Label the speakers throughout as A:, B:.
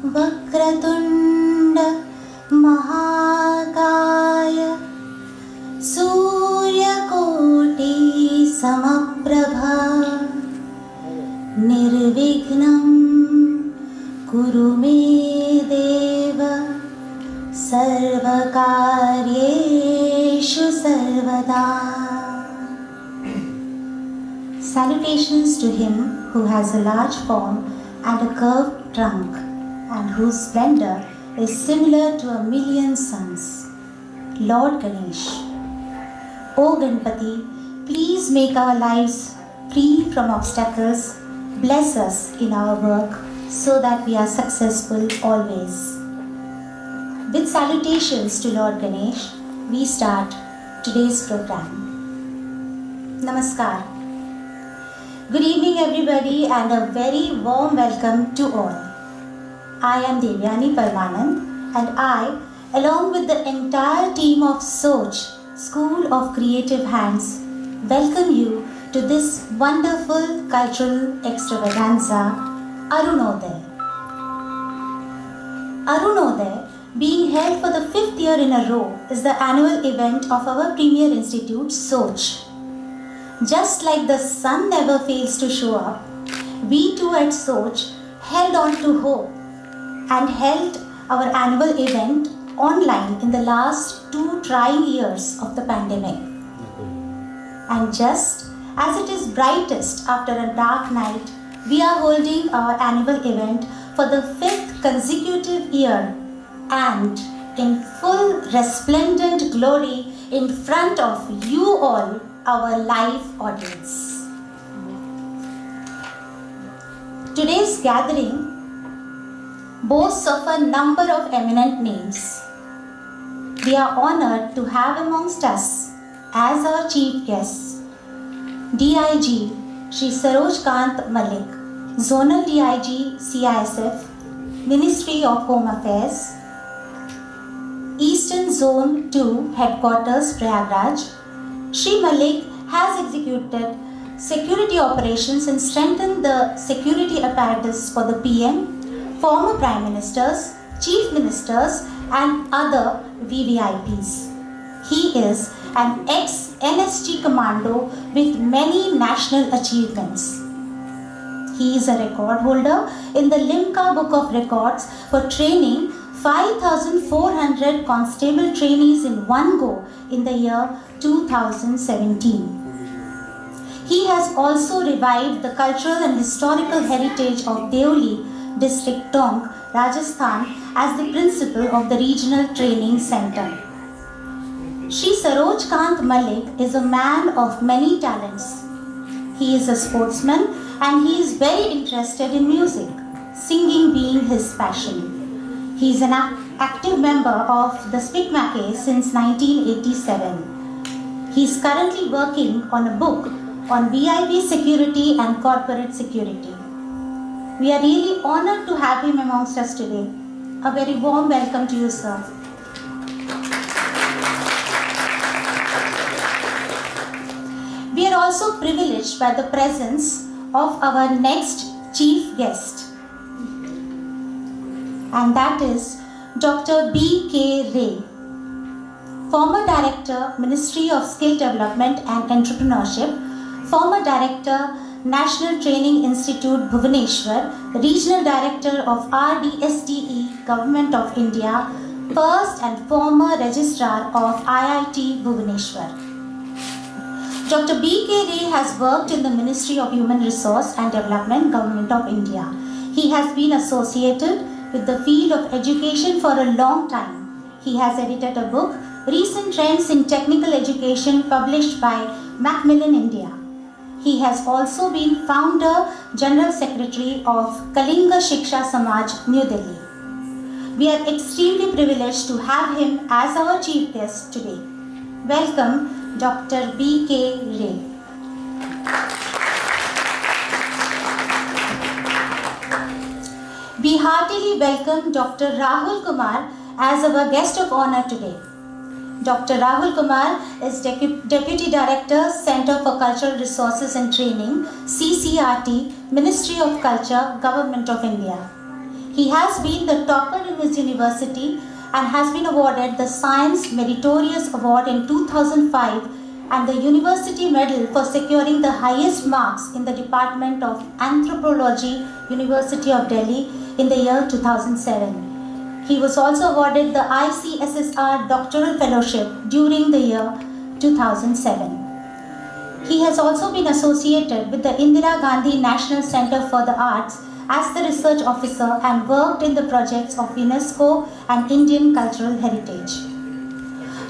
A: वक्रतुण्ड महाकाय सूर्यकोटि समप्रभा निर्विघ्नं कुरु मे देव सर्वकार्येषु सर्वदा. Salutations to him who has a large form and a curved trunk, and whose splendor is similar to a million suns. Lord Ganesh. O Ganpati, please make our lives free from obstacles. Bless us in our work so that we are successful always. With salutations to Lord Ganesh, we start today's program. Namaskar. Good evening everybody and a very warm welcome to all. I am Devyani Parmanand and I, along with the entire team of SOCH, School of Creative Hands, welcome you to this wonderful cultural extravaganza, Arunodaya. Arunodaya, being held for the 5th year in a row, is the annual event of our premier institute, SOCH. Just like the sun never fails to show up, we too at SOCH held on to hope and held our annual event online in the last 2 trying years of the pandemic. And just as it is brightest after a dark night, we are holding our annual event for the 5th consecutive year and in full resplendent glory in front of you all, our live audience. Today's gathering boasts of a number of eminent names. We are honored to have amongst us as our chief guests DIG Shri Saroj Kant Malik, Zonal DIG CISF, Ministry of Home Affairs, Eastern Zone 2 Headquarters Prayagraj. Shri Malik has executed security operations and strengthened the security apparatus for the PM, former Prime Ministers, Chief Ministers and other VVIPs. He is an ex-NSG commando with many national achievements. He is a record holder in the Limca Book of Records for training 5,400 constable trainees in one go in the year 2017. He has also revived the cultural and historical heritage of Deoli, District Tonk, Rajasthan as the principal of the Regional Training Center. Shri Saroj Kant Malik is a man of many talents. He is a sportsman and he is very interested in music, singing being his passion. He is an active member of the Spikmakke since 1987. He is currently working on a book on VIP security and corporate security. We are really honored to have him amongst us today. A very warm welcome to you, sir. We are also privileged by the presence of our next chief guest, and that is Dr. B.K. Ray, former Director, Ministry of Skill Development and Entrepreneurship, former Director, National Training Institute, Bhubaneswar, Regional Director of RDSDE, Government of India, first and former Registrar of IIT, Bhubaneswar. Dr. B.K. Ray has worked in the Ministry of Human Resource and Development, Government of India. He has been associated with the field of education for a long time. He has edited a book, Recent Trends in Technical Education, published by Macmillan India. He has also been founder, General Secretary of Kalinga Shiksha Samaj, New Delhi. We are extremely privileged to have him as our chief guest today. Welcome, Dr. B.K. Ray. We heartily welcome Dr. Rahul Kumar as our guest of honor today. Dr. Rahul Kumar is Deputy Director, Center for Cultural Resources and Training, CCRT, Ministry of Culture, Government of India. He has been the topper in his university and has been awarded the Science Meritorious Award in 2005 and the University Medal for securing the highest marks in the Department of Anthropology, University of Delhi in the year 2007. He was also awarded the ICSSR Doctoral Fellowship during the year 2007. He has also been associated with the Indira Gandhi National Center for the Arts as the research officer and worked in the projects of UNESCO and Indian cultural heritage.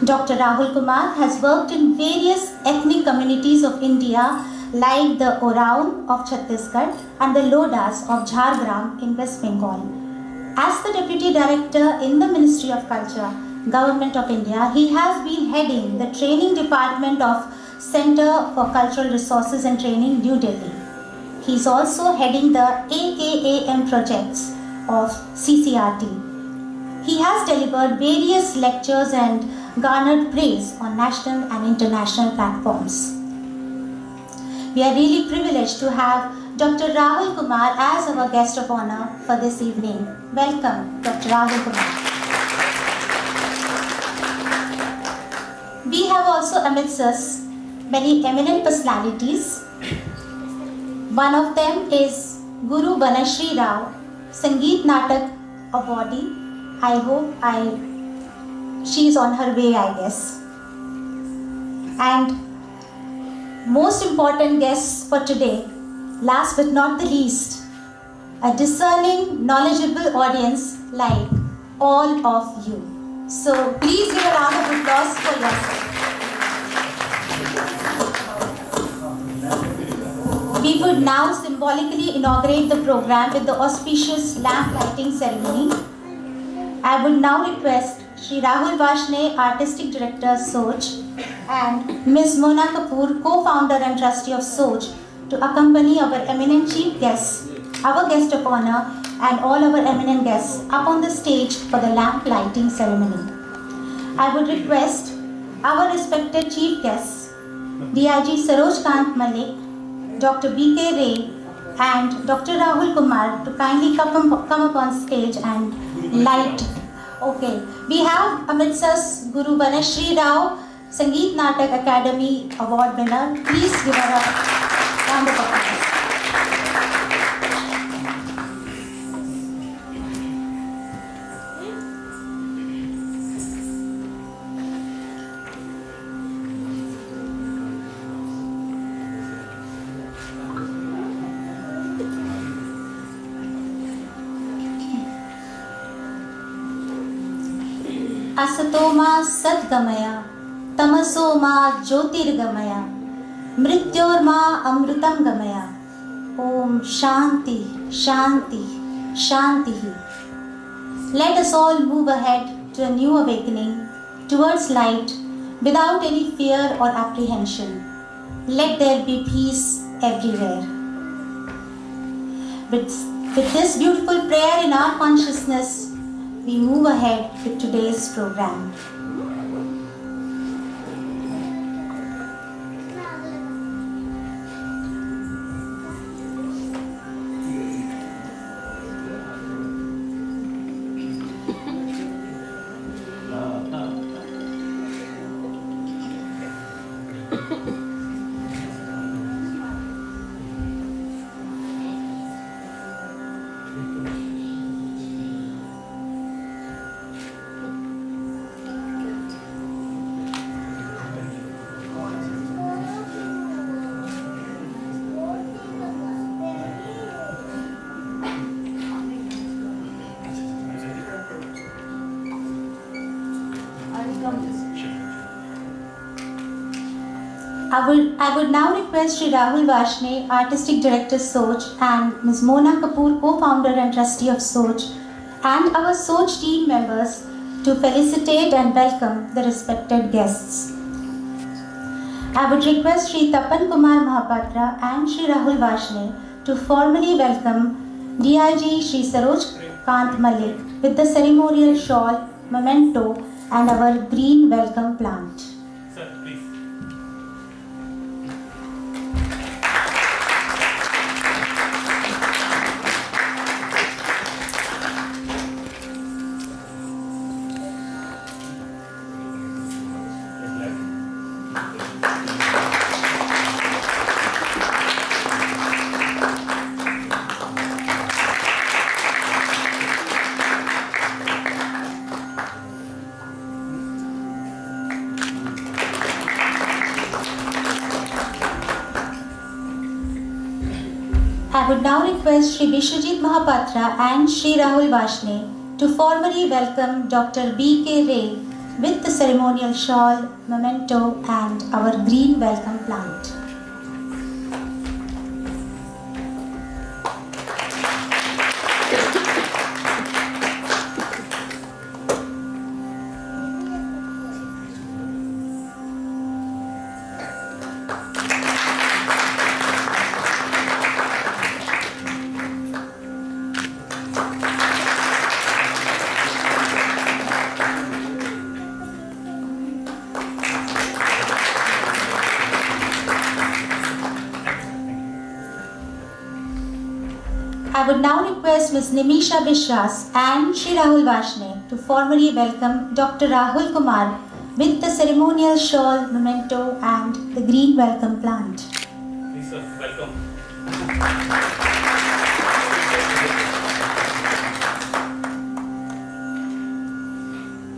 A: Dr. Rahul Kumar has worked in various ethnic communities of India like the Oraon of Chhattisgarh and the Lodas of Jhargram in West Bengal. As the Deputy Director in the Ministry of Culture, Government of India, he has been heading the training department of Center for Cultural Resources and Training, New Delhi. He is also heading the AAAM projects of CCRT. He has delivered various lectures and garnered praise on national and international platforms. We are really privileged to have Dr. Rahul Kumar as our guest of honor for this evening. Welcome, Dr. Rahul Kumar. We have also amidst us many eminent personalities. One of them is Guru Banashri Rao, Sangeet Natak awardee. I hope she is on her way, I guess. And most important guests for today, last but not the least, a discerning, knowledgeable audience like all of you. So please give a round of applause for yourself. We would now symbolically inaugurate the program with the auspicious lamp lighting ceremony. I would now request Shri Rahul Vashne, Artistic Director, SOCH, and Ms. Mona Kapoor, Co-founder and Trustee of SOCH, to accompany our eminent chief guests, our guest of honor, and all our eminent guests up on the stage for the lamp lighting ceremony. I would request our respected chief guests, DIG Saroj Kant Malik, Dr. B.K. Ray, and Dr. Rahul Kumar to kindly come up on stage and light. Okay, we have amidst us Guru Banashri Rao, Sangeet Natak Academy Award winner. Please give her a round of applause. Asatoma Sadgamaya, Tamasoma Jyotirgamaya, Mrityorma Amrutam Gamaya. Om Shanti, Shanti, Shanti. Let us all move ahead to a new awakening towards light without any fear or apprehension. Let there be peace everywhere. With this beautiful prayer in our consciousness, we move ahead with today's program. I would now request Shri Rahul Vashne, Artistic Director, SOCH, and Ms. Mona Kapoor, Co-founder and Trustee of SOCH, and our SOCH team members to felicitate and welcome the respected guests. I would request Shri Tapan Kumar Mahapatra and Shri Rahul Vashne to formally welcome DIG Shri Saroj Kant Malik with the ceremonial shawl, memento, and our green welcome plant.
B: Sir, please.
A: would now request Shri Vishwajit Mahapatra and Shri Rahul Vashne to formally welcome Dr. B.K. Ray with the ceremonial shawl, memento and our green welcome plant. I would now request Ms. Nimisha Bishwas and Shri Rahul Vashne to formally welcome Dr. Rahul Kumar with the ceremonial shawl, memento and the green welcome plant.
B: Please sir, welcome.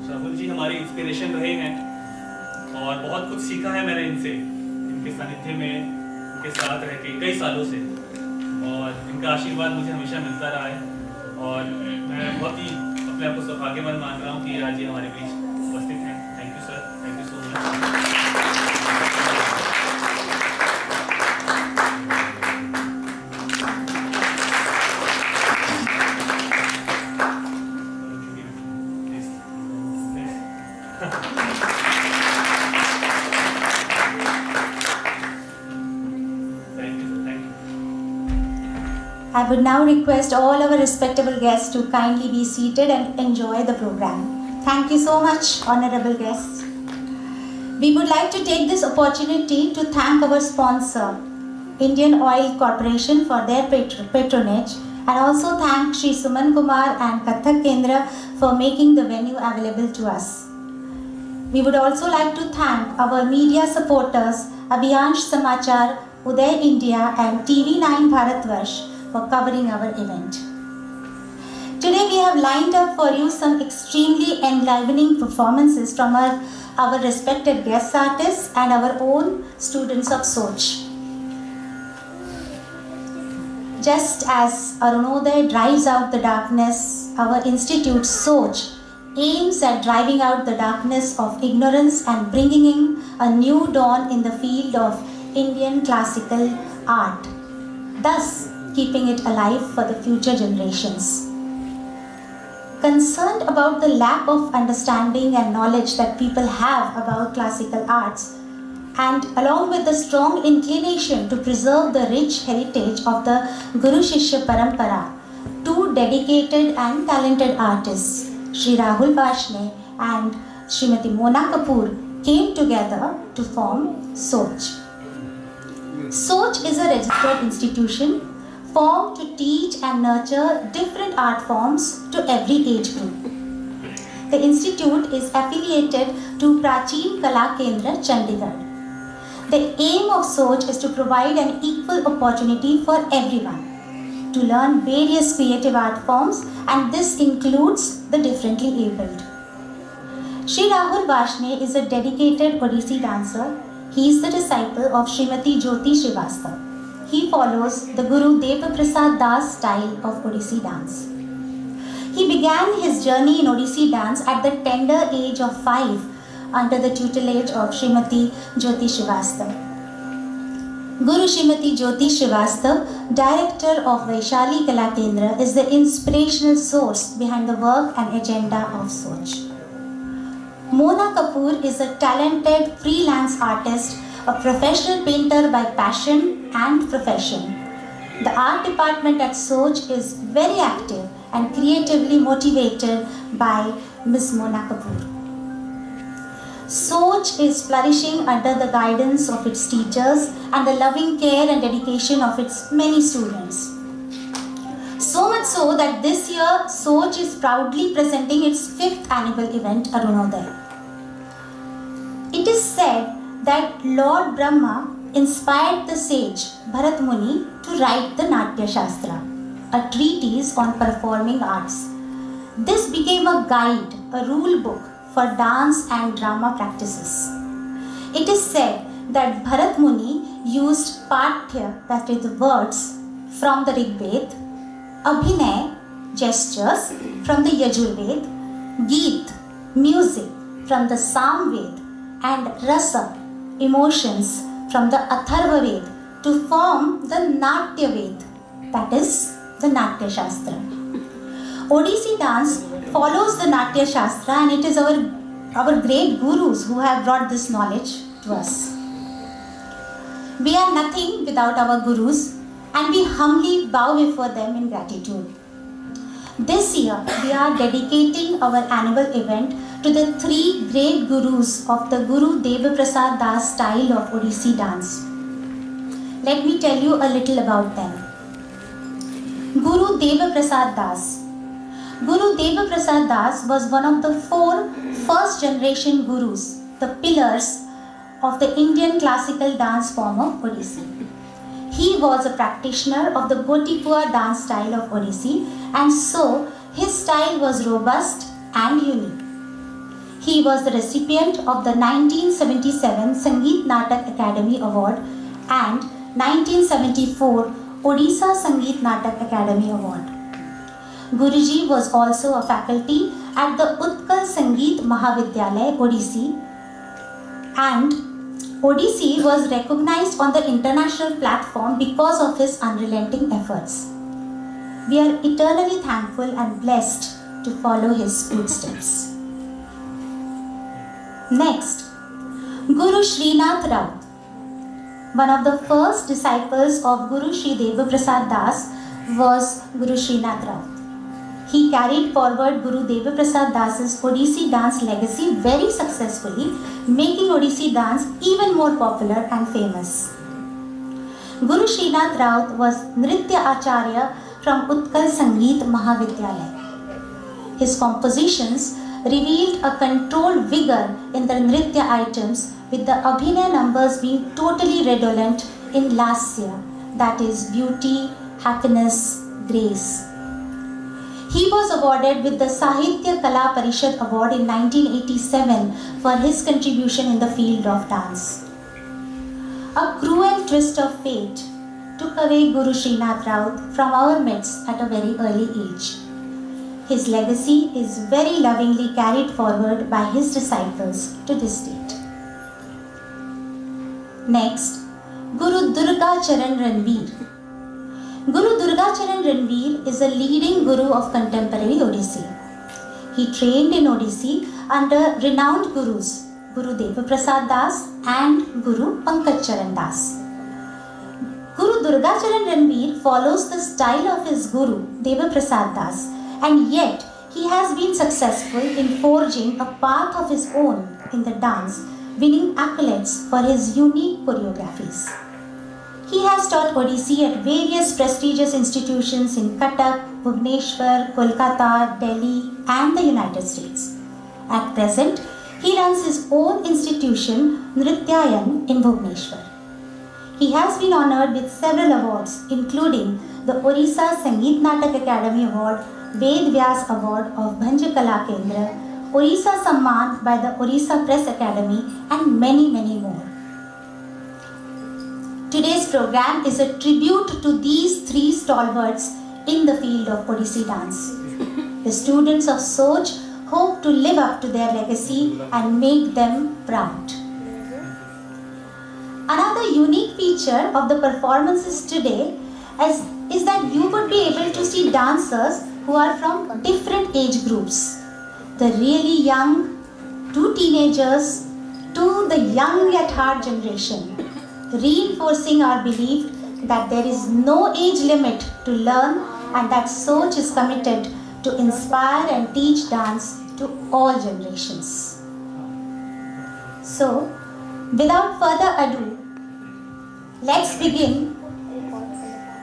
B: Rahul ji हमारी inspiration रहे हैं और बहुत कुछ सीखा है मैंने इनसे, इनके सानिध्य में, इनके साथ रह के कई सालों से, और इनका आशीर्वाद मुझे हमेशा मिलता रहा है और मैं बहुत ही अपने आप को सौभाग्यवान मान रहा हूँ कि आज ये हमारे बीच उपस्थित हैं। Thank you sir, thank you so much.
A: I would now request all our respectable guests to kindly be seated and enjoy the program. Thank you so much, honorable guests. We would like to take this opportunity to thank our sponsor, Indian Oil Corporation, for their patronage, and also thank Shri Suman Kumar and Kathak Kendra for making the venue available to us. We would also like to thank our media supporters, Abhiyansh Samachar, Uday India and TV9 Bharatvarsh for covering our event. Today we have lined up for you some extremely enlivening performances from our respected guest artists and our own students of SOCH. Just as Arunodaya drives out the darkness, our institute SOCH aims at driving out the darkness of ignorance and bringing in a new dawn in the field of Indian classical art, thus keeping it alive for the future generations. Concerned about the lack of understanding and knowledge that people have about classical arts, and along with the strong inclination to preserve the rich heritage of the Guru Shishya Parampara, two dedicated and talented artists, Shri Rahul Vashne and Srimati Mona Kapoor, came together to form SOCH. SOCH is a registered institution formed to teach and nurture different art forms to every age group. The institute is affiliated to Prachin Kala Kendra, Chandigarh. The aim of SOCH is to provide an equal opportunity for everyone to learn various creative art forms, and this includes the differently abled. Shri Rahul Vashne is a dedicated Odissi dancer. He is the disciple of Srimati Jyoti Srivastava. He follows the Guru Deva Prasad Das style of Odissi dance. He began his journey in Odissi dance at the tender age of 5 under the tutelage of Srimati Jyoti Srivastava. Guru Srimati Jyoti Srivastava, director of Vaishali Kala Kendra, is the inspirational source behind the work and agenda of SOCH. Mona Kapoor is a talented freelance artist, a professional painter by passion and profession. The art department at SOCH is very active and creatively motivated by Ms. Mona Kapoor. SOCH is flourishing under the guidance of its teachers and the loving care and dedication of its many students. So much so that this year SOCH is proudly presenting its 5th annual event, Arunodaya. It is said that Lord Brahma inspired the sage Bharat Muni to write the Natya Shastra, a treatise on performing arts. This became a guide, a rule book for dance and drama practices. It is said that Bharat Muni used Pathya, that is the words, from the Rig Ved, Abhinay, gestures from the Yajur Ved, Geet, music from the Sam Ved, and Rasa, emotions from the Atharva Ved to form the Natya Ved, that is the Natya Shastra. Odissi dance follows the Natya Shastra, and it is our great gurus who have brought this knowledge to us. We are nothing without our gurus, and we humbly bow before them in gratitude. This year, we are dedicating our annual event to the three great gurus of the Guru Deva Prasad Das style of Odissi dance. Let me tell you a little about them. Guru Deva Prasad Das. Guru Deva Prasad Das was one of the 4 first generation gurus, the pillars of the Indian classical dance form of Odissi. He was a practitioner of the Gotipua dance style of Odissi, and so his style was robust and unique. He was the recipient of the 1977 Sangeet Natak Academy Award and 1974 Odisha Sangeet Natak Academy Award. Guruji was also a faculty at the Utkal Sangeet Mahavidyalaya, Odissi, and Odissi was recognized on the international platform because of his unrelenting efforts. We are eternally thankful and blessed to follow his footsteps. Next, Guru Srinath Raut. One of the first disciples of Guru Sri Deva Prasad Das was Guru Srinath Raut. He carried forward Guru Deva Prasad Das's Odissi dance legacy very successfully, making Odissi dance even more popular and famous. Guru Srinath Raut was Nritya Acharya from Utkal Sangeet Mahavidyalaya. His compositions revealed a controlled vigor in the Nritya items, with the Abhinay numbers being totally redolent in lasya, that is beauty, happiness, grace. He was awarded with the Sahitya Kala Parishad Award in 1987 for his contribution in the field of dance. A cruel twist of fate took away Guru Srinath Raut from our midst at a very early age. His legacy is very lovingly carried forward by his disciples to this date. Next, Guru Durga Charan Ranveer. Guru Durga Charan Ranveer is a leading guru of contemporary Odissi. He trained in Odissi under renowned gurus Guru Deva Prasad Das and Guru Pankaj Charan Das. Guru Durga Charan Ranveer follows the style of his guru Deva Prasad Das, and yet he has been successful in forging a path of his own in the dance, winning accolades for his unique choreographies. He has taught Odissi at various prestigious institutions in Kathak, Bhubaneswar, Kolkata, Delhi, and the United States. At present, he runs his own institution, Nrityayan, in Bhubaneswar. He has been honoured with several awards, including the Odisha Sangeet Natak Academy Award, Ved Vyas Award of Bhanj Kala Kendra, Odisha Samman by the Odisha Press Academy, and many, many more. Today's program is a tribute to these 3 stalwarts in the field of Odissi dance. The students of SOCH hope to live up to their legacy and make them proud. Another unique feature of the performances today is that you would be able to see dancers who are from different age groups. The really young, to teenagers, to the young at heart generation, reinforcing our belief that there is no age limit to learn and that SOCH is committed to inspire and teach dance to all generations. So, without further ado, let's begin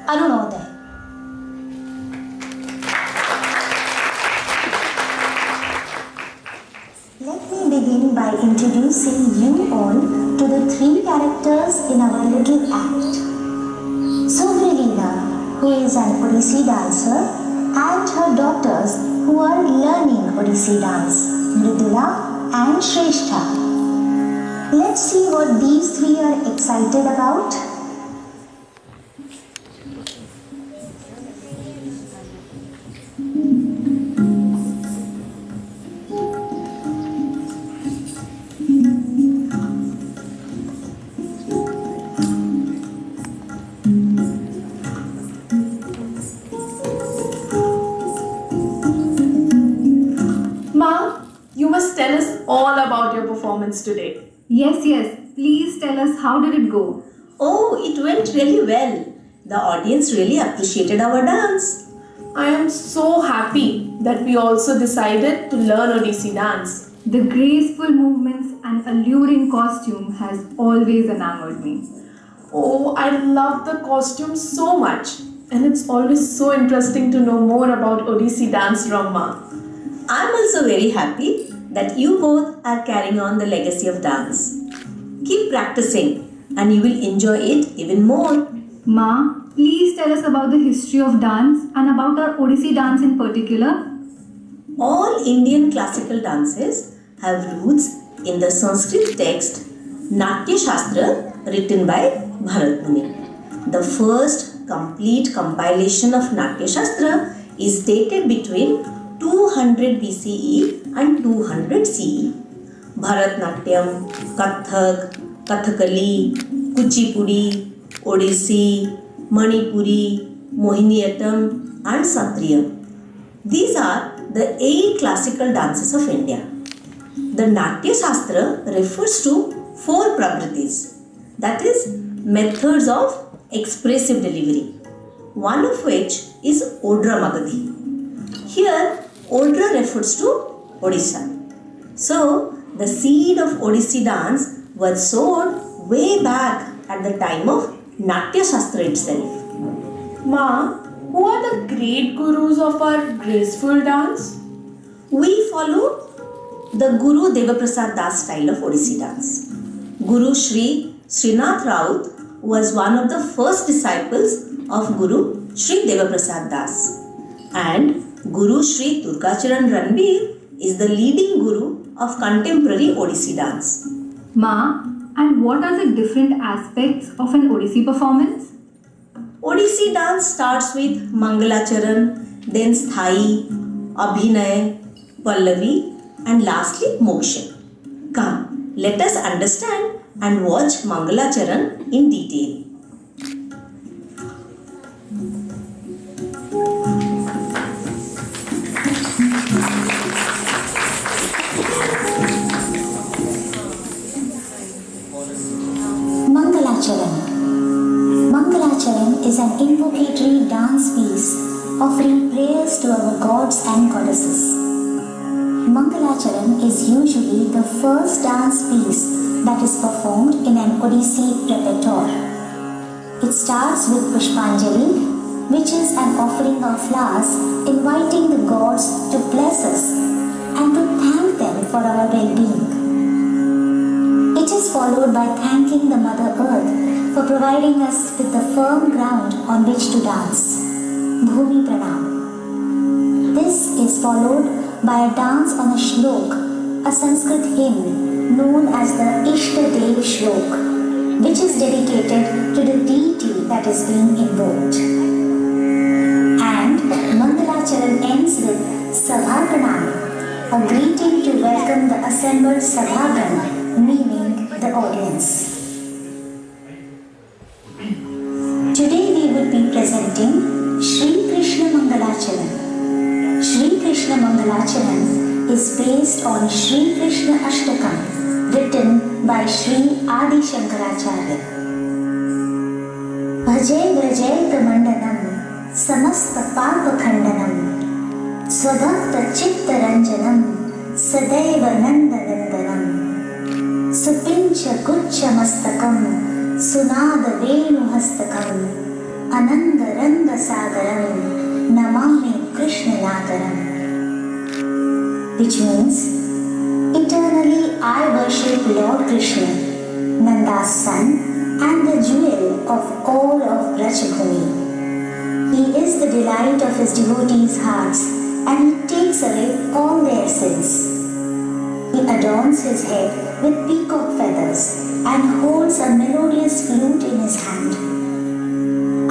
A: Arunodaya. Let me begin by introducing you all to the 3 characters in our little act. Subhralila, who is an Odissi dancer, and her daughters who are learning Odissi dance, Mridula and Shrestha. Let's see what these 3 are excited about.
C: your performance today.
D: Yes. Please tell us, how did it go?
E: Oh, it went really well. The audience really appreciated our dance.
C: I am so happy that we also decided to learn Odissi dance.
D: The graceful movements and alluring costume has always enamored me.
C: Oh, I love the costume so much. And it's always so interesting to know more about Odissi dance from Ma.
E: I'm also very happy that you both are carrying on the legacy of dance. Keep practicing and you will enjoy it even more.
D: Ma, please tell us about the history of dance and about our Odissi dance in particular.
E: All Indian classical dances have roots in the Sanskrit text Natya Shastra written by Bharatanatyam. The first complete compilation of Natya Shastra is dated between 200 BCE and 200 CE. Bharatanatyam, Kathak, Kathakali, Kuchipudi, Odissi, Manipuri, Mohiniyattam and Satriyam. These are the 8 classical dances of India. The Natya Shastra refers to 4 prakritis, that is, methods of expressive delivery, one of which is Odra Magadhi. Here, Odra refers to Odisha. So, the seed of Odissi dance was sowed way back at the time of Natya Shastra itself.
C: Ma, who are the great gurus of our graceful dance?
E: We follow the Guru Devaprasad Das style of Odissi dance. Guru Sri Srinath Raut was one of the first disciples of Guru Sri Devaprasad Das, and Guru Sri Durgacharan Ranbir is the leading guru of contemporary Odissi dance.
D: Ma, and what are the different aspects of an Odissi performance?
E: Odissi dance starts with Mangalacharan, then Sthai, Abhinay, Pallavi, and lastly Moksha. Come, let us understand and watch Mangalacharan in detail.
A: Mangalacharan is an invocatory dance piece offering prayers to our gods and goddesses. Mangalacharan is usually the first dance piece that is performed in an Odissi repertoire. It starts with Pushpanjali, which is an offering of flowers inviting the gods to bless us and to thank them for our well-being. It is followed by thanking the Mother Earth for providing us with the firm ground on which to dance, Bhumi Pranam. This is followed by a dance on a shlok, a Sanskrit hymn known as the Ishta Dev Shlok, which is dedicated to the deity that is being invoked. And Mangalacharan ends with Sabha Pranam, a greeting to welcome the assembled Sabhagan, meaning the audience. Today we will be presenting Shri Krishna Mangalacharan. Shri Krishna Mangalacharan is based on Shri Krishna Ashtakam, written by Shri Adi Shankaracharya. Bhaje Vrajay Kamandanam, Samasta Papa Khandanam, Svabhakta Chitta Ranjanam, Sadaiva Nanda Nandanam, Supincha Gucha Mastakam, Sunada Venu Hastakam, Ananda Ranga Sagaram, Namami Krishna Nagaram. Which means, eternally I worship Lord Krishna, Nanda's son and the jewel of all of Brajabhumi. He is the delight of his devotees' hearts and he takes away all their sins. He adorns his head with peacock feathers and holds a melodious flute in his hand.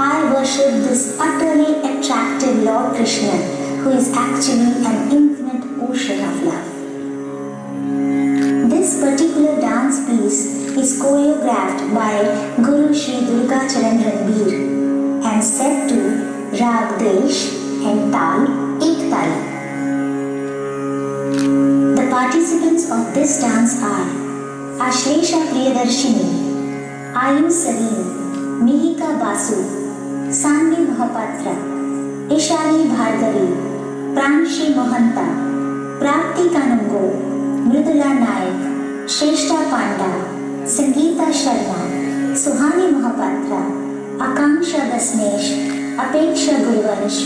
A: I worship this utterly attractive Lord Krishna, who is actually an infinite ocean of love. This particular dance piece is choreographed by Guru Sri Durgacharan Ranbir and set to Rag Desh and Tal Ek Tali. The participants
F: of this dance are Ashlesha Priyadarshini, Ayu Salim, Mihika Basu, Sanvi Mahapatra, Ishani Bhargavi, Pranshi Mohanta, Prapti Kanungo, Mridula Naik, Shrestha Panda, Sangeeta Sharma, Suhani Mahapatra, Akanksha Dasnesh, Apeksha Gurvansh,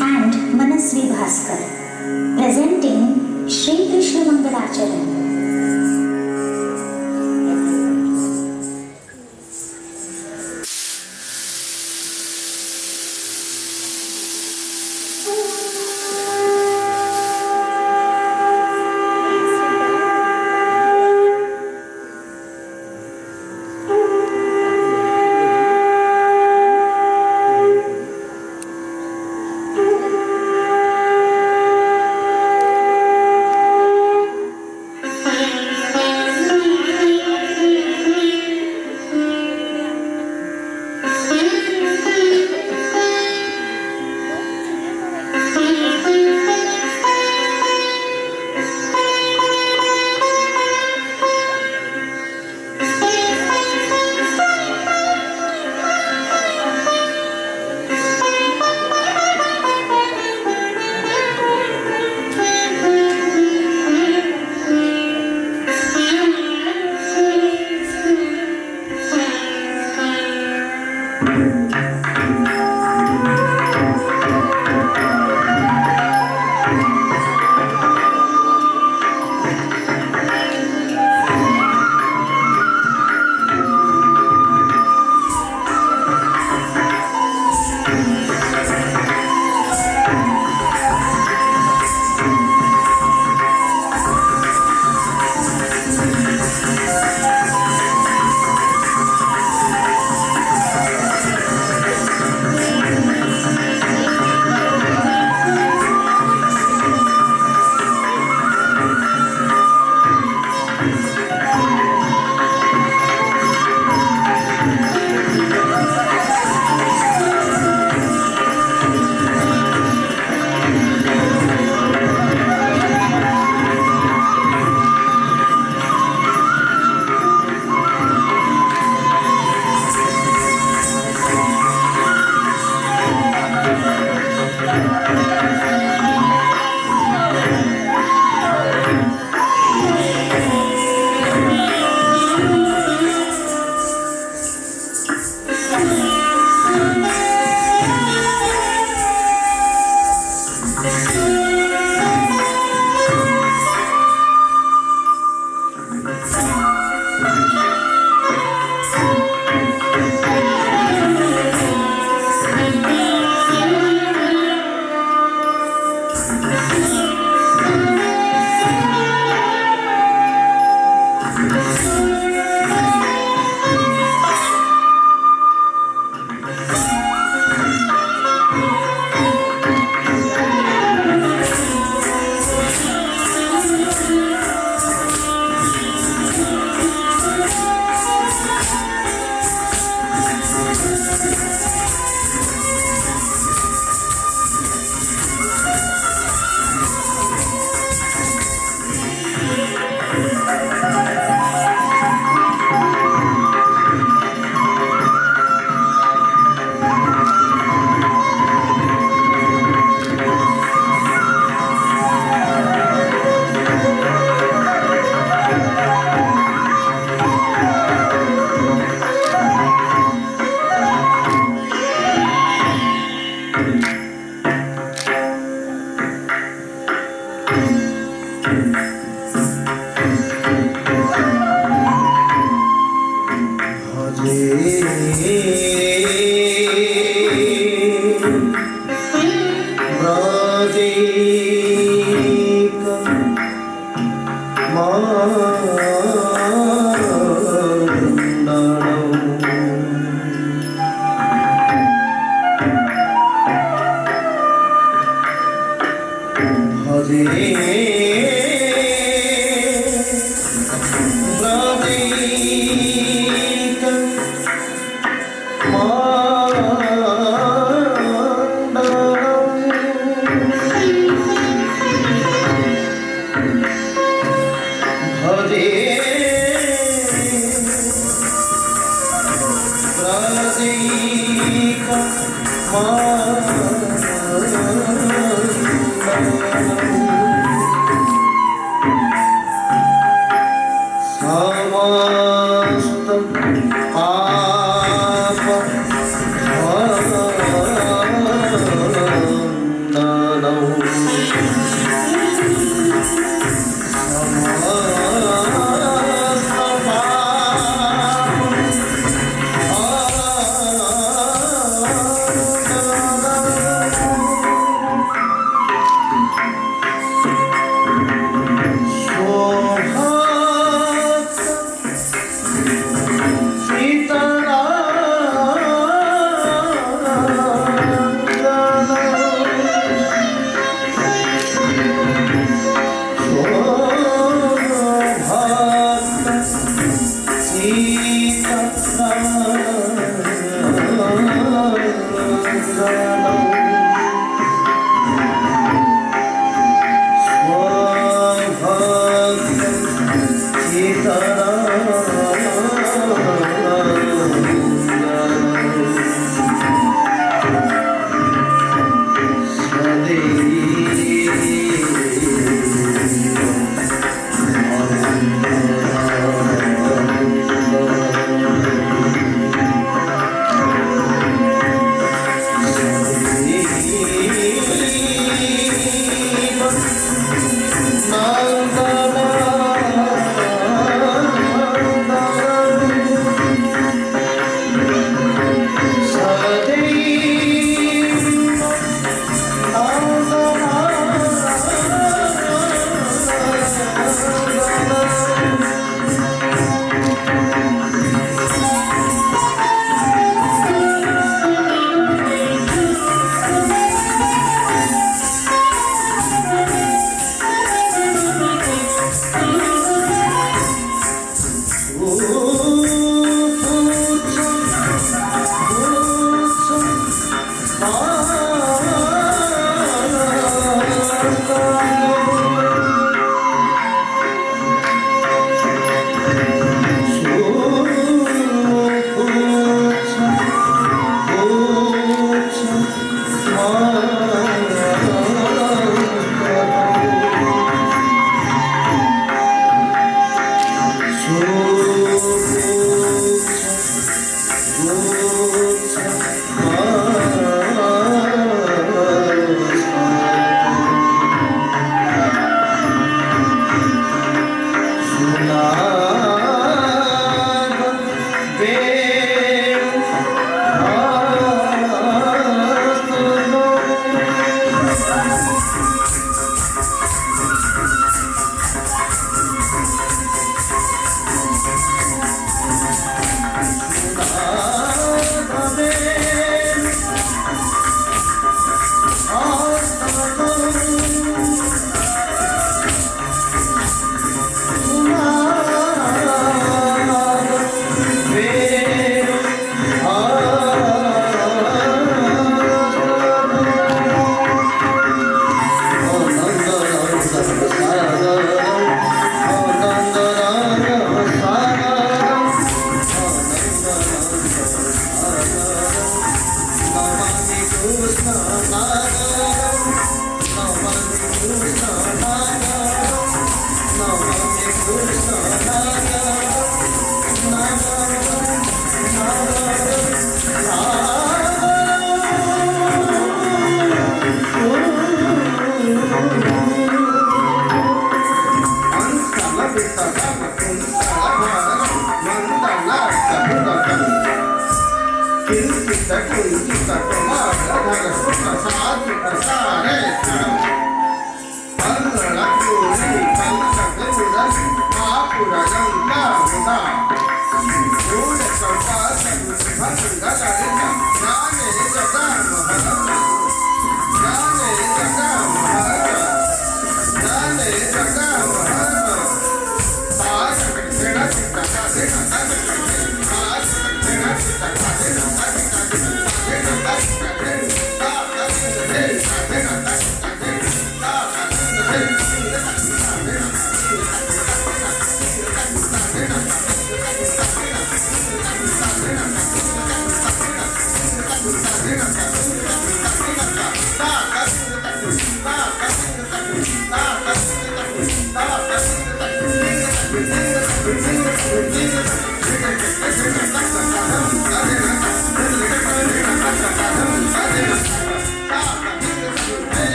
F: and Manasvi Bhaskar, presenting Shri Krishna Mangalacharan.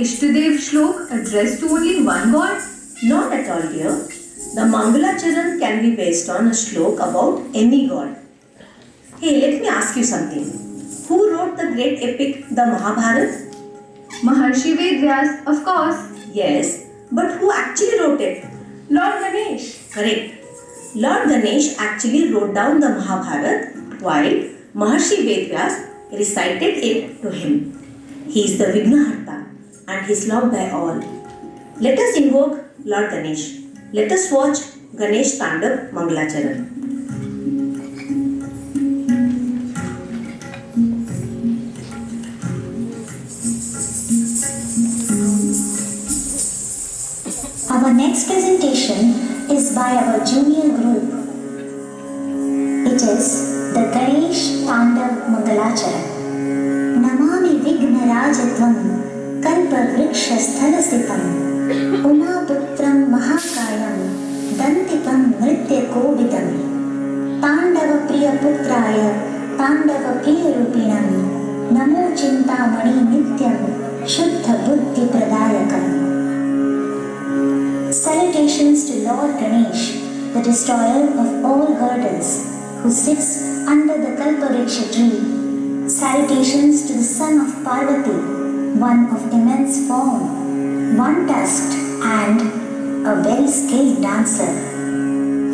D: Ishtadev shlok addressed to only one god?
E: Not at all, dear. The Mangalacharan can be based on a shlok about any god. Hey, let me ask you something. Who wrote the great epic, the Mahabharata?
D: Maharshi Vedyas, of course.
E: Yes, but who actually wrote it?
C: Lord Ganesh.
E: Correct. Lord Ganesh actually wrote down the Mahabharata while Maharshi Vedyas recited it to him. He is the Vignaharta and he is loved by all. Let us invoke Lord Ganesh. Let us watch Ganesh Tandav Mangalacharan.
F: Our next presentation is by our junior group. It is the Ganesh Tandav Mangalacharan. Namami Vignarajatvam Kalpavriksha Sthalasitam Umaputram Mahakayam Dantipam Nritya Kovidam Tandava Priya Putraya Tandava Priya Rupinam Namo Chintamani Nityam Shuddha Buddhi Pradayakam. Salutations to Lord Ganesh, the destroyer of all hurdles, who sits under the Kalpavriksha tree. Salutations to the son of Parvati, one of immense form, one-tusked and a very skilled dancer.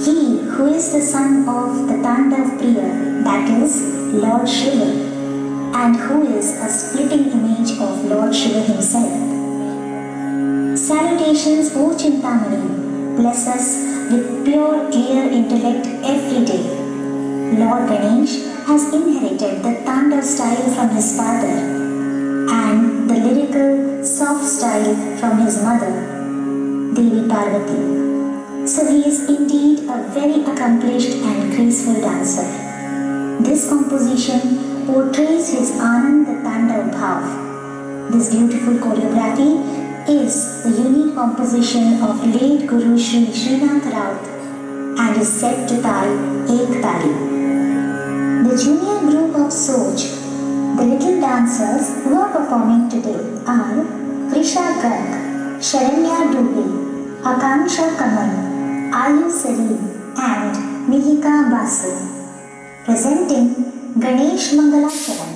F: He who is the son of the Tandav Priya, that is Lord Shiva, and who is a splitting image of Lord Shiva himself. Salutations, O Chintamani, bless us with pure, clear intellect every day. Lord Ganesh has inherited the Tandav style from his father and the lyrical, soft style from his mother, Devi Parvati. So he is indeed a very accomplished and graceful dancer. This composition portrays his Anand Tandav Bhav. This beautiful choreography is the unique composition of late Guru Sri Srinath Raut and is set to Tal Ek Tali. The junior group of SOCH, the little dancers who are performing today are Krisha Garg, Sharanya Dubey, Akanksha Kamal, Ayu Sarin and Mihika Basu, presenting Ganesh Mangalacharan.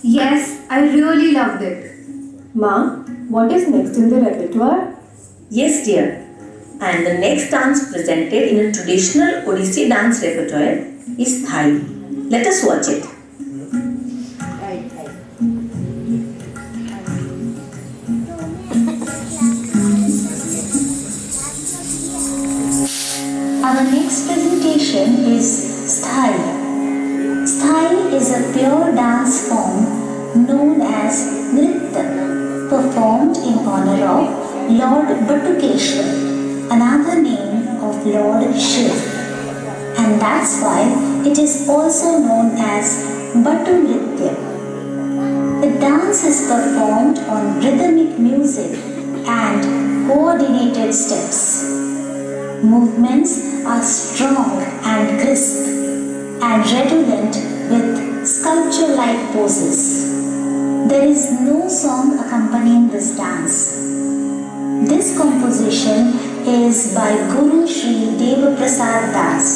D: Yes, I really loved it.
C: Ma, what is next in the repertoire?
E: Yes, dear. And the next dance presented in a traditional Odissi dance repertoire is Thai. Let us watch it.
F: Our next presentation is Sthai. Sthai is a pure dance form known as Nritta, performed in honor of Lord Batukeshwar, another name of Lord Shiv. And that's why it is also known as Batu Nritya. The dance is performed on rhythmic music and coordinated steps. Movements are strong and crisp and redolent with sculpture-like poses. There is no song accompanying this dance. This composition is by Guru Sri Deva Prasad Das.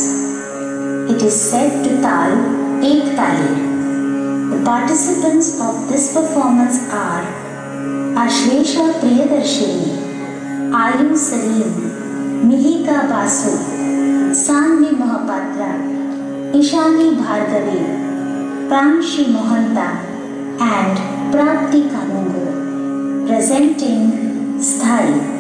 F: It is set to Tal Ek Tali. The participants of this performance are Ashvesha Priyadarshini, Ayu Salim, Mihika Basu, Sanvi Mohapatra, Ishani Bhargavi, Pramshi Mohanta, and Prapti Kanungu, presenting Sthai.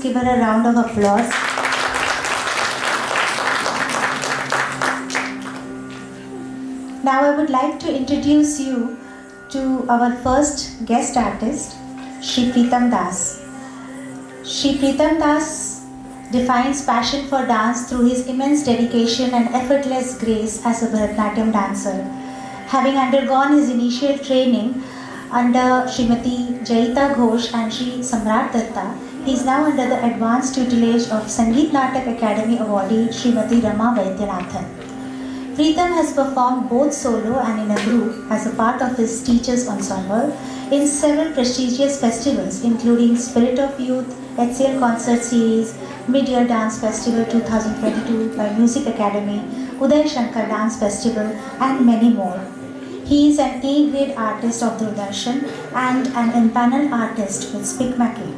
A: give her a round of applause. Now I would like to introduce you to our first guest artist, Shri Pritam Das. Shri Pritam Das defines passion for dance through his immense dedication and effortless grace as a Bharatanatyam dancer. Having undergone his initial training under Srimati Jayita Ghosh and Shri Samrat Datta, he is now under the advanced tutelage of Sangeet Natak Academy awardee Srimati Rama Vaidyanathan. Pritam has performed both solo and in a group as a part of his teacher's ensemble in several prestigious festivals including Spirit of Youth, HCL Concert Series, Mid-Year Dance Festival 2022 by Music Academy, Uday Shankar Dance Festival and many more. He is an A-grade artist of Doordarshan and an empaneled artist with Spic Mackey,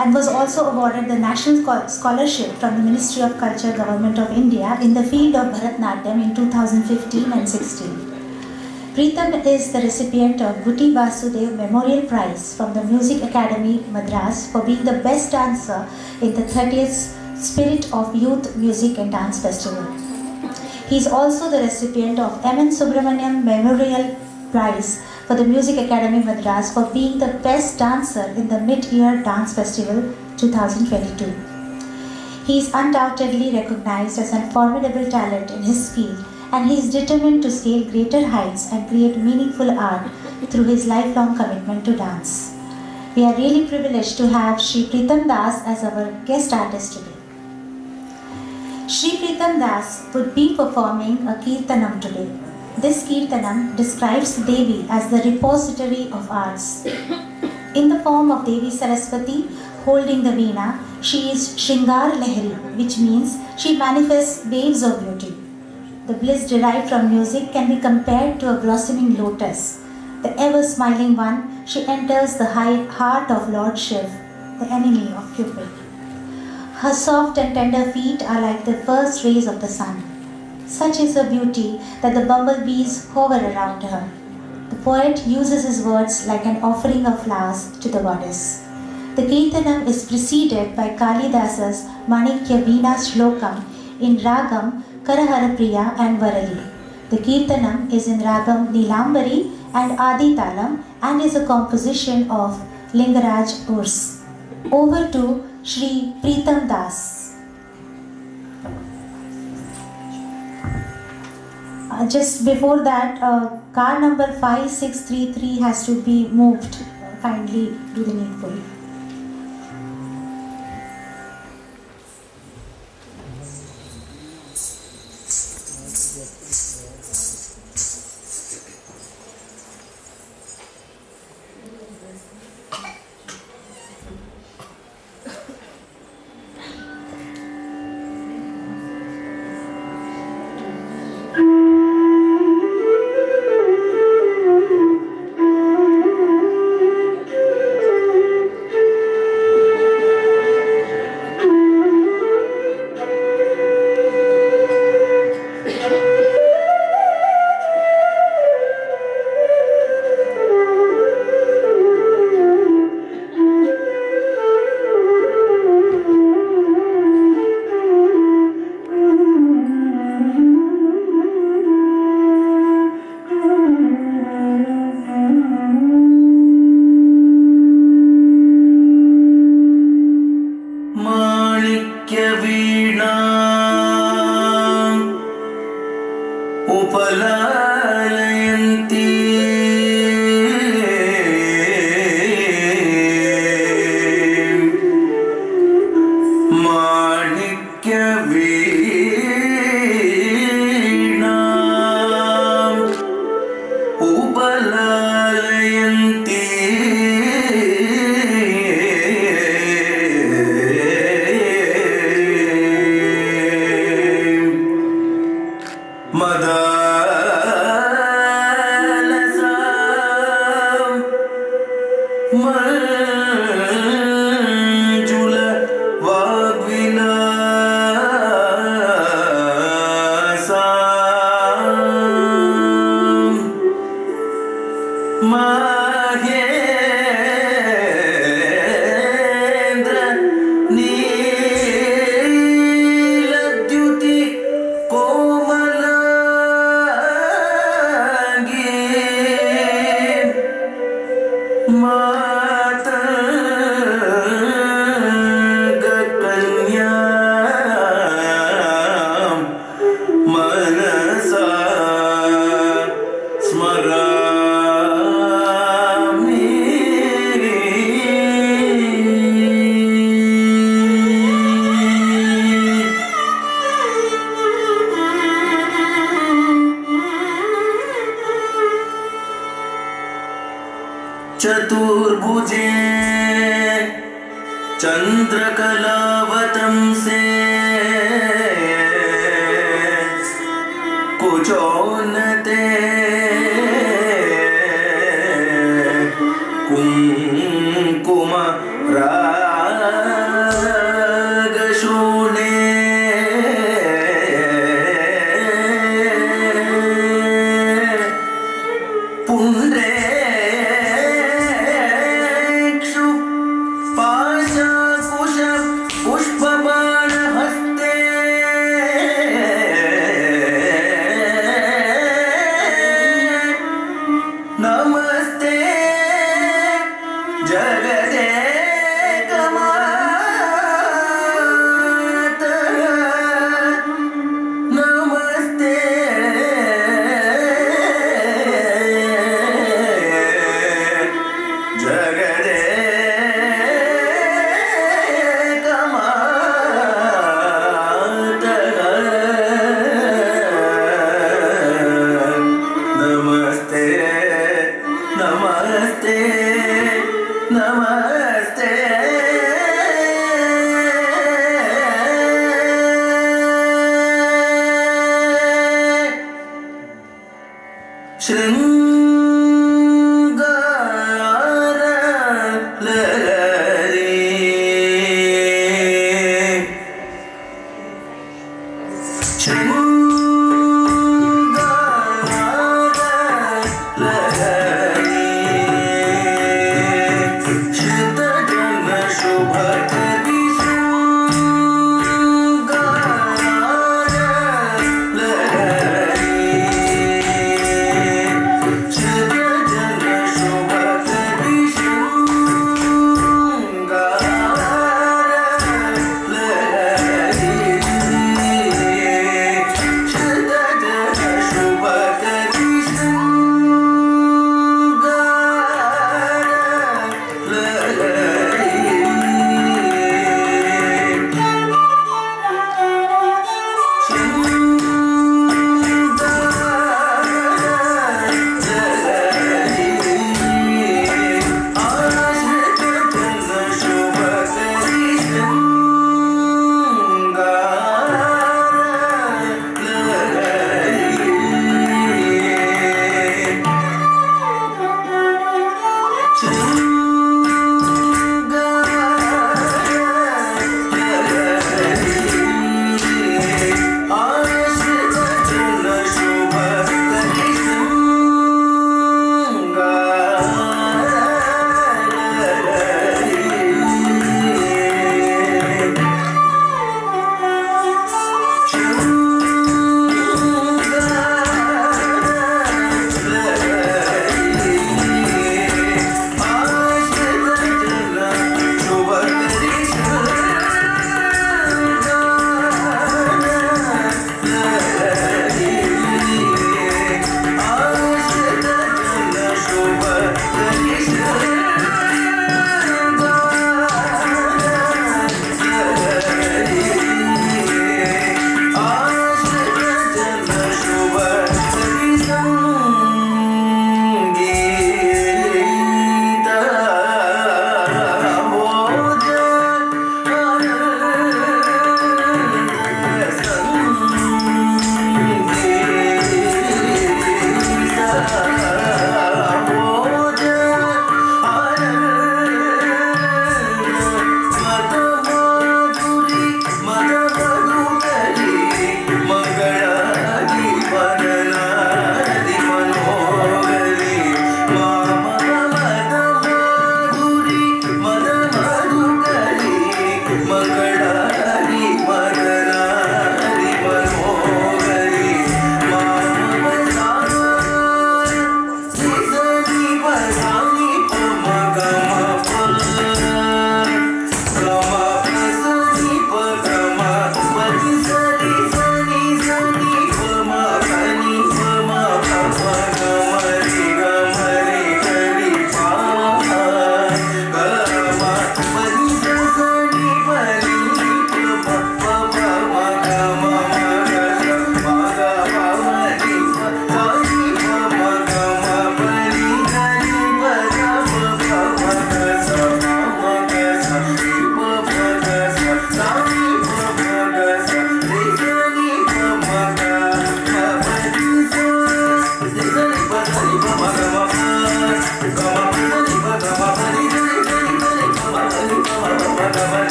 A: and was also awarded the National Scholarship from the Ministry of Culture, Government of India in the field of Bharatanatyam in 2015 and 16. Pritam is the recipient of Gutti Vasudev Memorial Prize from the Music Academy, Madras for being the best dancer in the 30th Spirit of Youth Music and Dance Festival. He is also the recipient of M. N. Subramaniam Memorial Prize for the Music Academy, Madras for being the best dancer in the Mid-Year Dance Festival 2022. He is undoubtedly recognized as a formidable talent in his field, and he is determined to scale greater heights and create meaningful art through his lifelong commitment to dance. We are really privileged to have Shri Pritam Das as our guest artist today. Shri Pritam Das would be performing a Kirtanam today. This Kirtanam describes Devi as the repository of arts. In the form of Devi Saraswati holding the veena, she is Shringar Lahari, which means she manifests waves of beauty. The bliss derived from music can be compared to a blossoming lotus. The ever-smiling one, she enters the heart of Lord Shiv, the enemy of Cupid. Her soft and tender feet are like the first rays of the sun. Such is her beauty that the bumblebees hover around her. The poet uses his words like an offering of flowers to the goddess. The Kirtanam is preceded by Kalidasa's Manikya Veena Shlokam in Ragam Karaharapriya and Varali. The Kirtanam is in Ragam Nilambari and Adi Talam and is a composition of Lingaraj Urs. Over to Shri Pritam Das. Just before that, car number 5633 has to be moved. Kindly do the needful.
G: Ma चतुर्भुजे चंद्रकलावतंसे कुचोन्नते कुंकुम रागशोणे पुण्ड्रे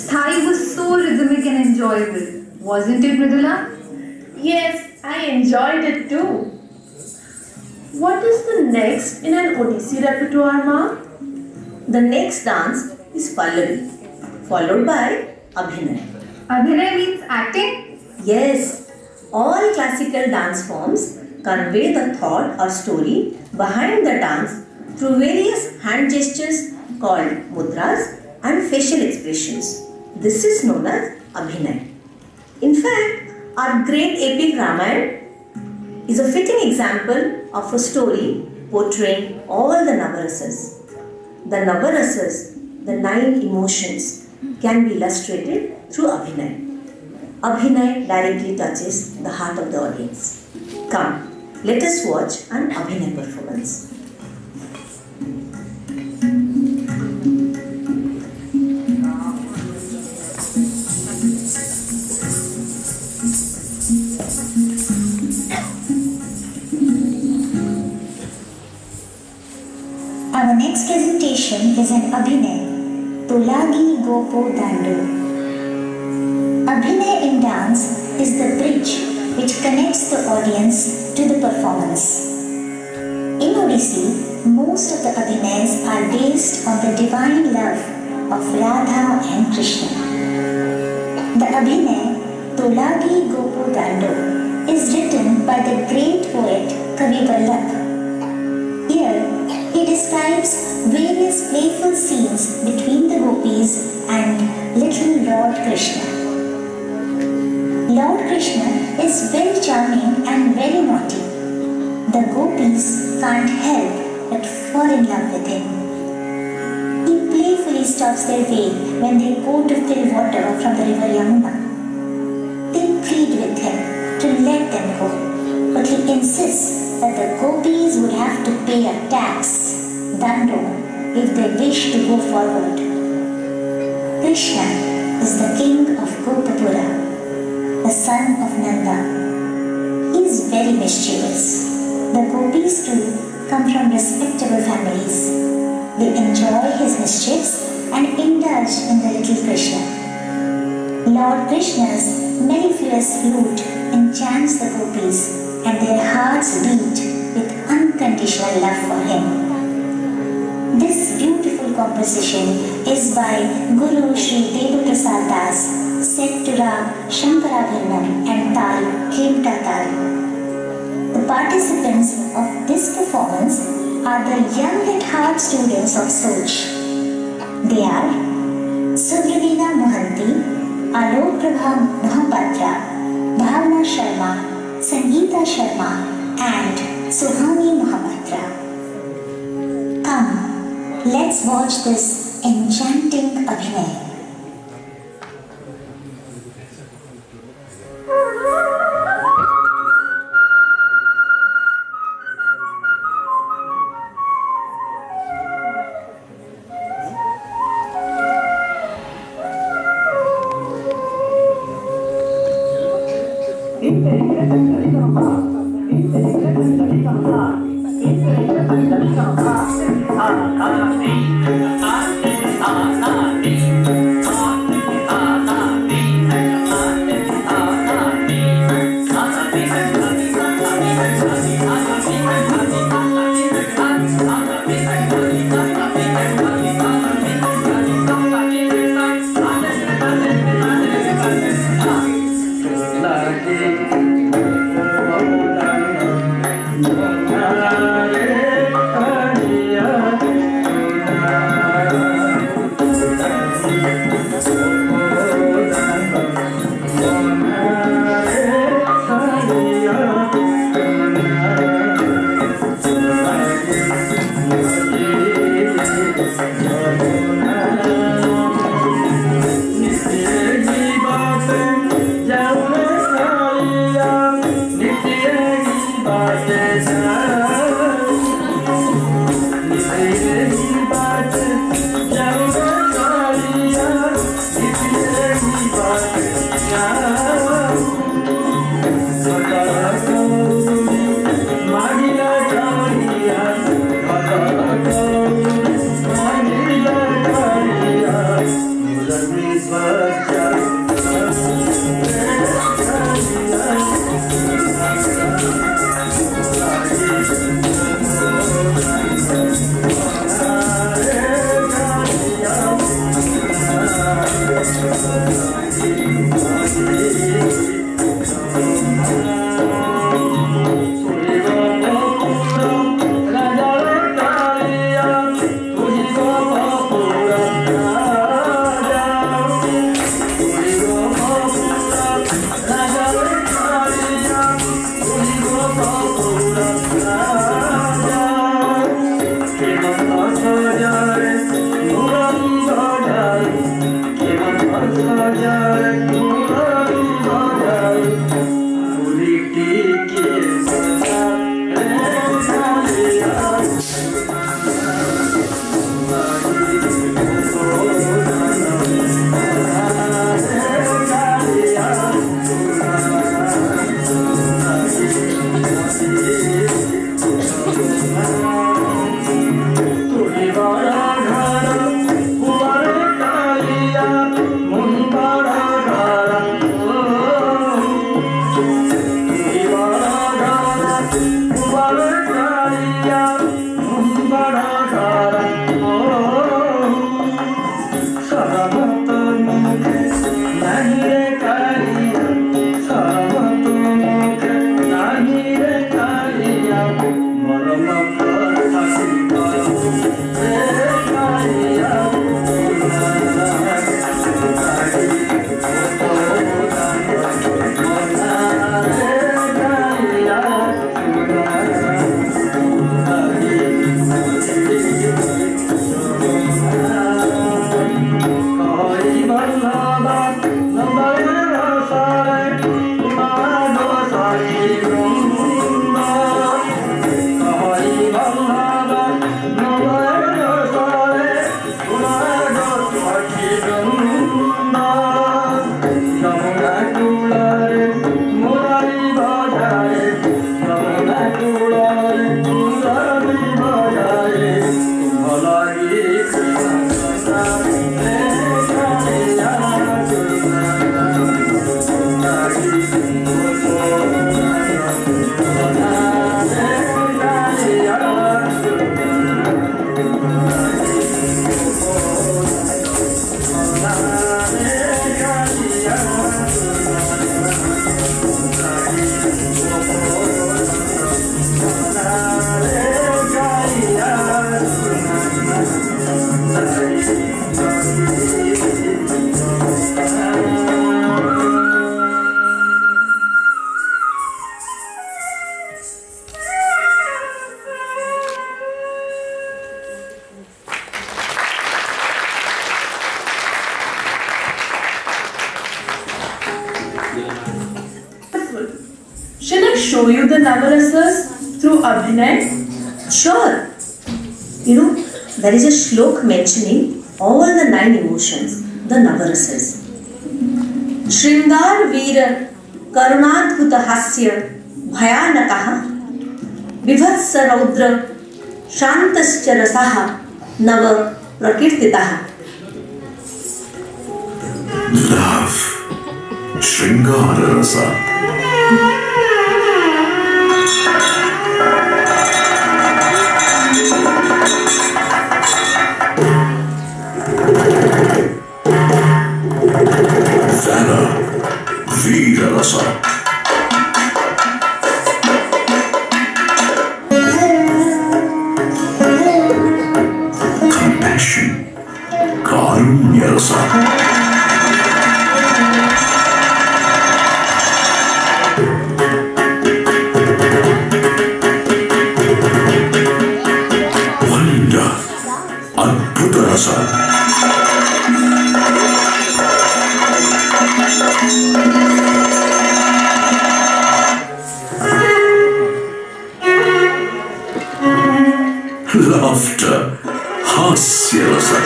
D: Thai was so rhythmic and enjoyable. Wasn't it, Mridula?
C: Yes, I enjoyed it too. What is the next in an Odissi repertoire, Ma?
E: The next dance is Pallavi, followed by Abhinay.
D: Abhinay means acting?
E: Yes, all classical dance forms convey the thought or story behind the dance through various hand gestures called mudras and facial expressions. This is known as Abhinay. In fact, our great epic Ramayana is a fitting example of a story portraying all the Navarasas. The Navarasas, the 9 emotions, can be illustrated through Abhinay. Abhinay directly touches the heart of the audience. Come, let us watch an Abhinay performance.
F: Our next presentation is an Abhinay, Tulagi Gopo Dandu. Abhinay in dance is the bridge which connects the audience to the performance. In Odissi, most of the Abhinays are based on the divine love of Radha and Krishna. The Abhinay, Tulagi Gopo Dandu, is written by the great poet Kavi Vallabh. Here, he describes various playful scenes between the gopis and little Lord Krishna. Lord Krishna is very charming and very naughty. The gopis can't help but fall in love with him. He playfully stops their way when they go to fill water from the river Yamuna. They plead with him to let them go, but he insists that the gopis would have to pay a tax, dando, if they wish to go forward. Krishna is the king of Gopapura, the son of Nanda. He is very mischievous. The gopis too come from respectable families. They enjoy his mischiefs and indulge in the little Krishna. Lord Krishna's mellifluous flute enchants the gopis, and their hearts beat with unconditional love for him. This beautiful composition is by Guru Sri Devaprasad Das, set to Rag Shankarabharanam and Tal Khemta Tal. The participants of this performance are the young at heart students of SOCH. They are Subradina Mohanty, Alok Prabha Mohapatra, Bhavna Sharma, Sangeeta Sharma and Suhani Mohapatra. Come, let's watch this enchanting Abhinay.
C: show you the Navarasas through Abhinay?
E: Sure. You know, there is a shlok mentioning all the 9 emotions, the Navarasas. Shringar Veera Karunadbhuta Hasya Bhayanakaha Vibhatsa Raudra Shantascha Rasaha Nava Prakirtitaha.
G: Love, Shringara Rasa. Valor, Veera Rasa. Compassion, Karunya Rasa. Wonder, Adbhuta Rasa. Laughter, Hasya Rasa.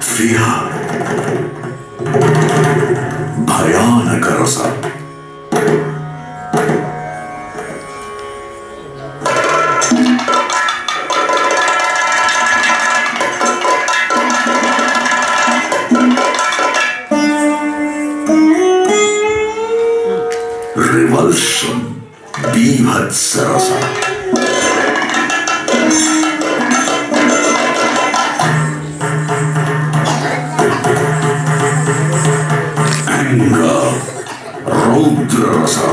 G: Fear, Bhayanaka Rasa. Revulsion, Bibhatsa Rasa. Anger, Raudra Rasa.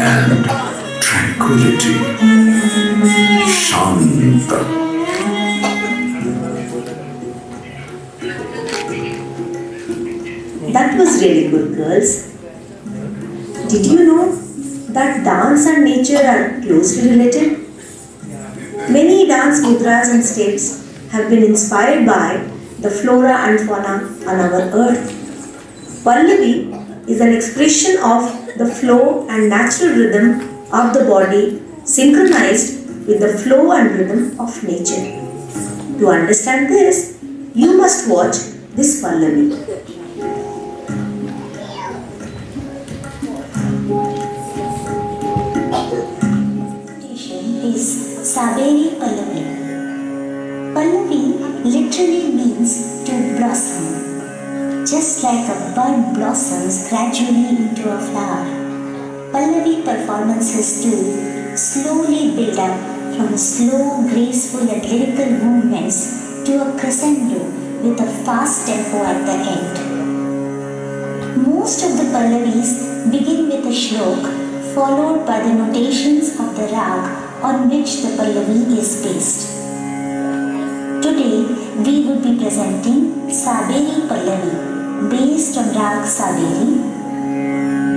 G: And tranquility, Shanta.
E: That was really good, girls. Did you know that dance and nature are closely related? Many dance mudras and steps have been inspired by the flora and fauna on our earth. Pallavi is an expression of the flow and natural rhythm of the body synchronized with the flow and rhythm of nature. To understand this, you must watch this Pallavi.
F: Is Saberi Pallavi. Pallavi literally means to blossom. Just like a bud blossoms gradually into a flower, Pallavi performances too slowly build up from slow, graceful and lyrical movements to a crescendo with a fast tempo at the end. Most of the Pallavis begin with a shlok followed by the notations of the rag on which the Pallavi is based. Today, we would be presenting Saberi Pallavi based on rag Saberi.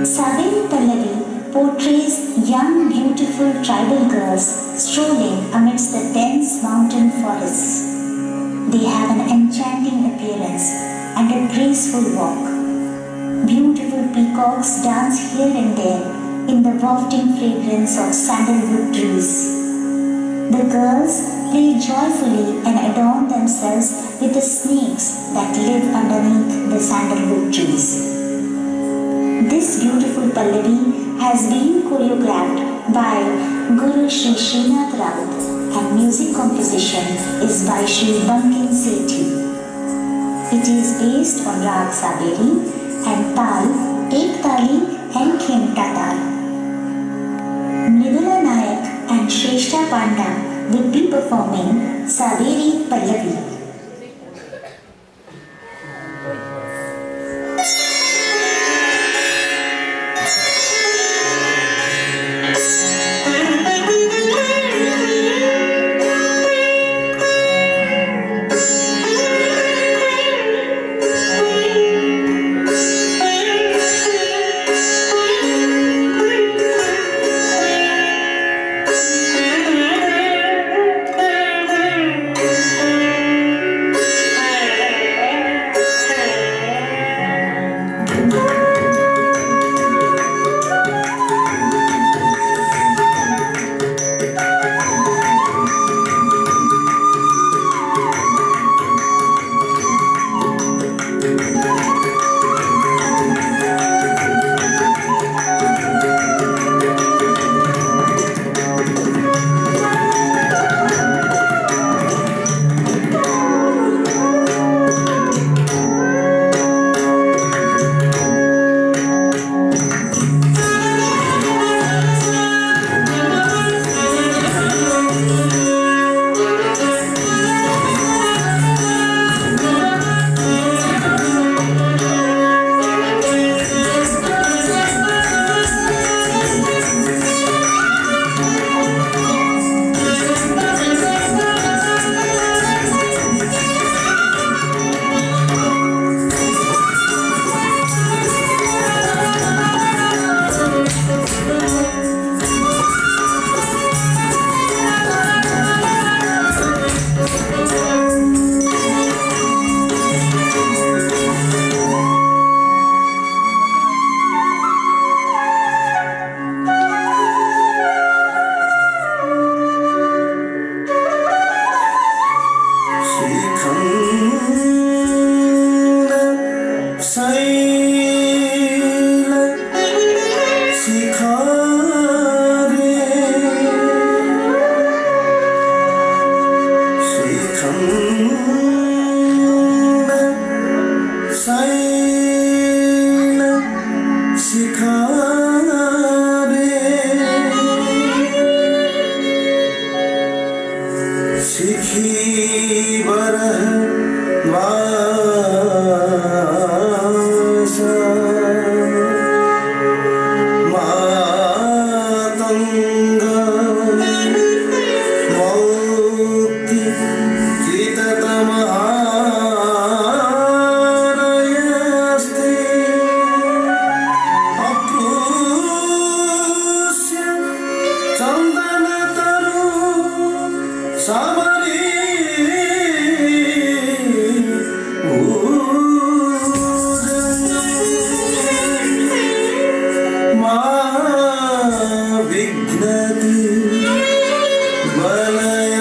F: Saberi Pallavi portrays young, beautiful tribal girls strolling amidst the dense mountain forests. They have an enchanting appearance and a graceful walk. Beautiful peacocks dance here and there in the wafting fragrance of sandalwood trees. The girls play joyfully and adorn themselves with the snakes that live underneath the sandalwood trees. This beautiful Pallavi has been choreographed by Guru Sri Srinath Raut and music composition is by Sri Bankin Sethi. It is based on Rag Saberi and Tal, Ek Tali and Khemta Tal. Mridula Nayak and Shrestha Panda will be performing Saberi Pallavi.
H: लिखी बरह वासा Matanga मौक्ति किततमहारयस्ते अक्रूस्य चन्दनतरु summary मा विघ्नति वलय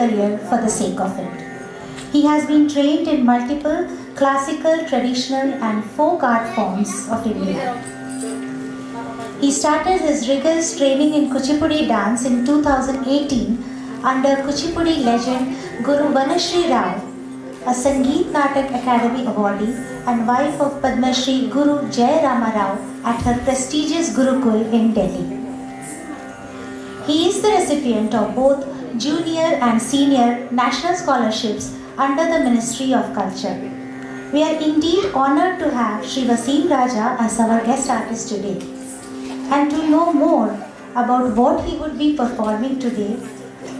A: Career for the sake of it. He has been trained in multiple classical, traditional and folk art forms of India. He started his rigorous training in Kuchipudi dance in 2018 under Kuchipudi legend Guru Vanashri Rao, a Sangeet Natak Academy awardee and wife of Padma Shri Guru Jai Rama Rao at her prestigious Gurukul in Delhi. He is the recipient of both junior and senior national scholarships under the Ministry of Culture. We are indeed honored to have Sri Washim Raja as our guest artist today. And to know more about what he would be performing today,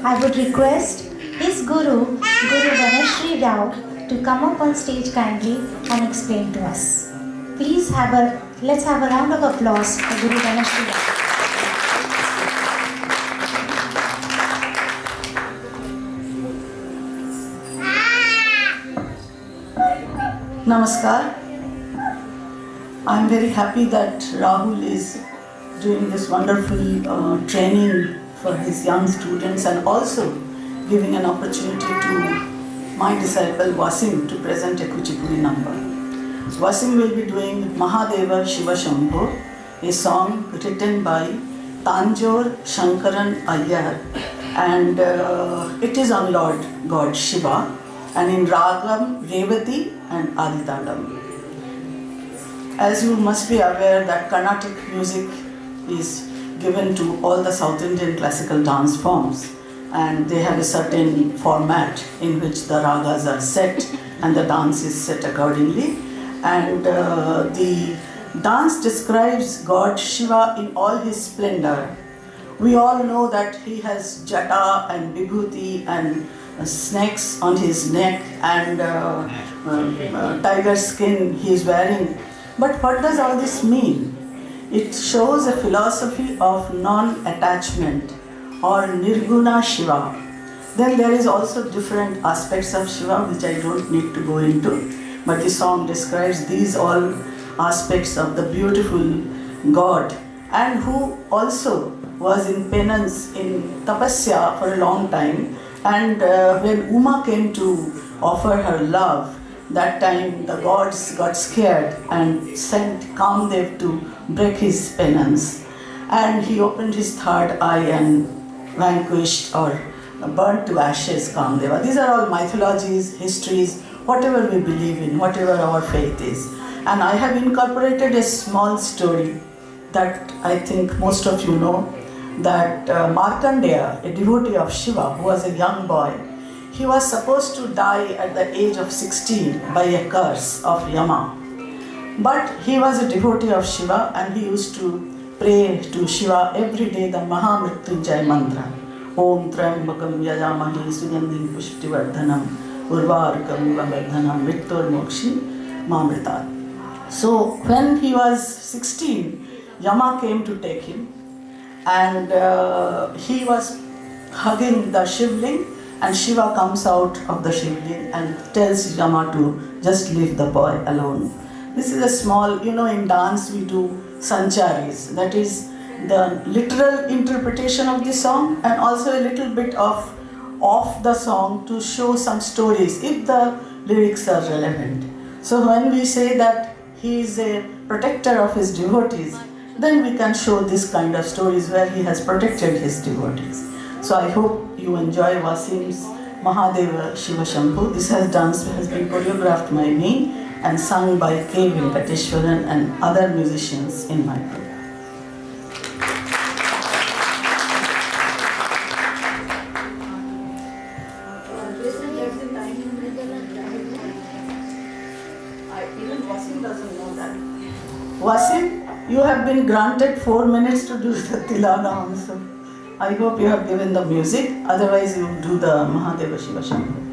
A: I would request his Guru, Guru Vanashri Rao, to come up on stage kindly and explain to us. Let's have a round of applause for Guru Vanashri Rao.
I: Namaskar. I'm very happy that Rahul is doing this wonderful training for his young students and also giving an opportunity to my disciple Washim to present a Kuchipudi number. Washim will be doing Mahadeva Shiva Shambho, a song written by Tanjore Shankaran Iyer, and it is on Lord God Shiva, and in Ragam, Revati and Aditadam. As you must be aware that Carnatic music is given to all the South Indian classical dance forms, and they have a certain format in which the ragas are set and the dance is set accordingly. And the dance describes God Shiva in all his splendor. We all know that he has jata and vibhuti and snakes on his neck and tiger skin he is wearing. But what does all this mean? It shows a philosophy of non-attachment or Nirguna Shiva. Then there is also different aspects of Shiva which I don't need to go into, but the song describes these all aspects of the beautiful God, and who also was in penance, in tapasya for a long time, and when Uma came to offer her love, that time the gods got scared and sent Kamdev to break his penance, and he opened his third eye and vanquished or burnt to ashes Kamdeva. These are all mythologies, histories, whatever we believe in, whatever our faith is. And I have incorporated a small story that I think most of you know, that Markandeya, a devotee of Shiva who was a young boy, he was supposed to die at the age of 16 by a curse of Yama. But he was a devotee of Shiva and he used to pray to Shiva every day the Mahamrityunjay mantra. Om Trambakam Yajamahi Sugandhim Pushtivardhanam Urvarukam Vivardhanam Mrityor Mokshi Mamritat. So when he was 16, Yama came to take him, and he was hugging the Shivling, and Shiva comes out of the Shivling and tells Yama to just leave the boy alone. This is a small, in dance we do sancharis, that is the literal interpretation of the song and also a little bit of the song to show some stories if the lyrics are relevant. So when we say that he is a protector of his devotees, then we can show this kind of stories where he has protected his devotees. So I hope you enjoy Wasim's Mahadeva Shiva Shambhu. This has been choreographed by me and sung by K. Venkateshwaran and other musicians in my group. Even Wasim doesn't know that. Wasim, you have been granted 4 minutes to do the Tilana also. I hope you have given the music, otherwise you do the Mahadeva Shiva Shambhu.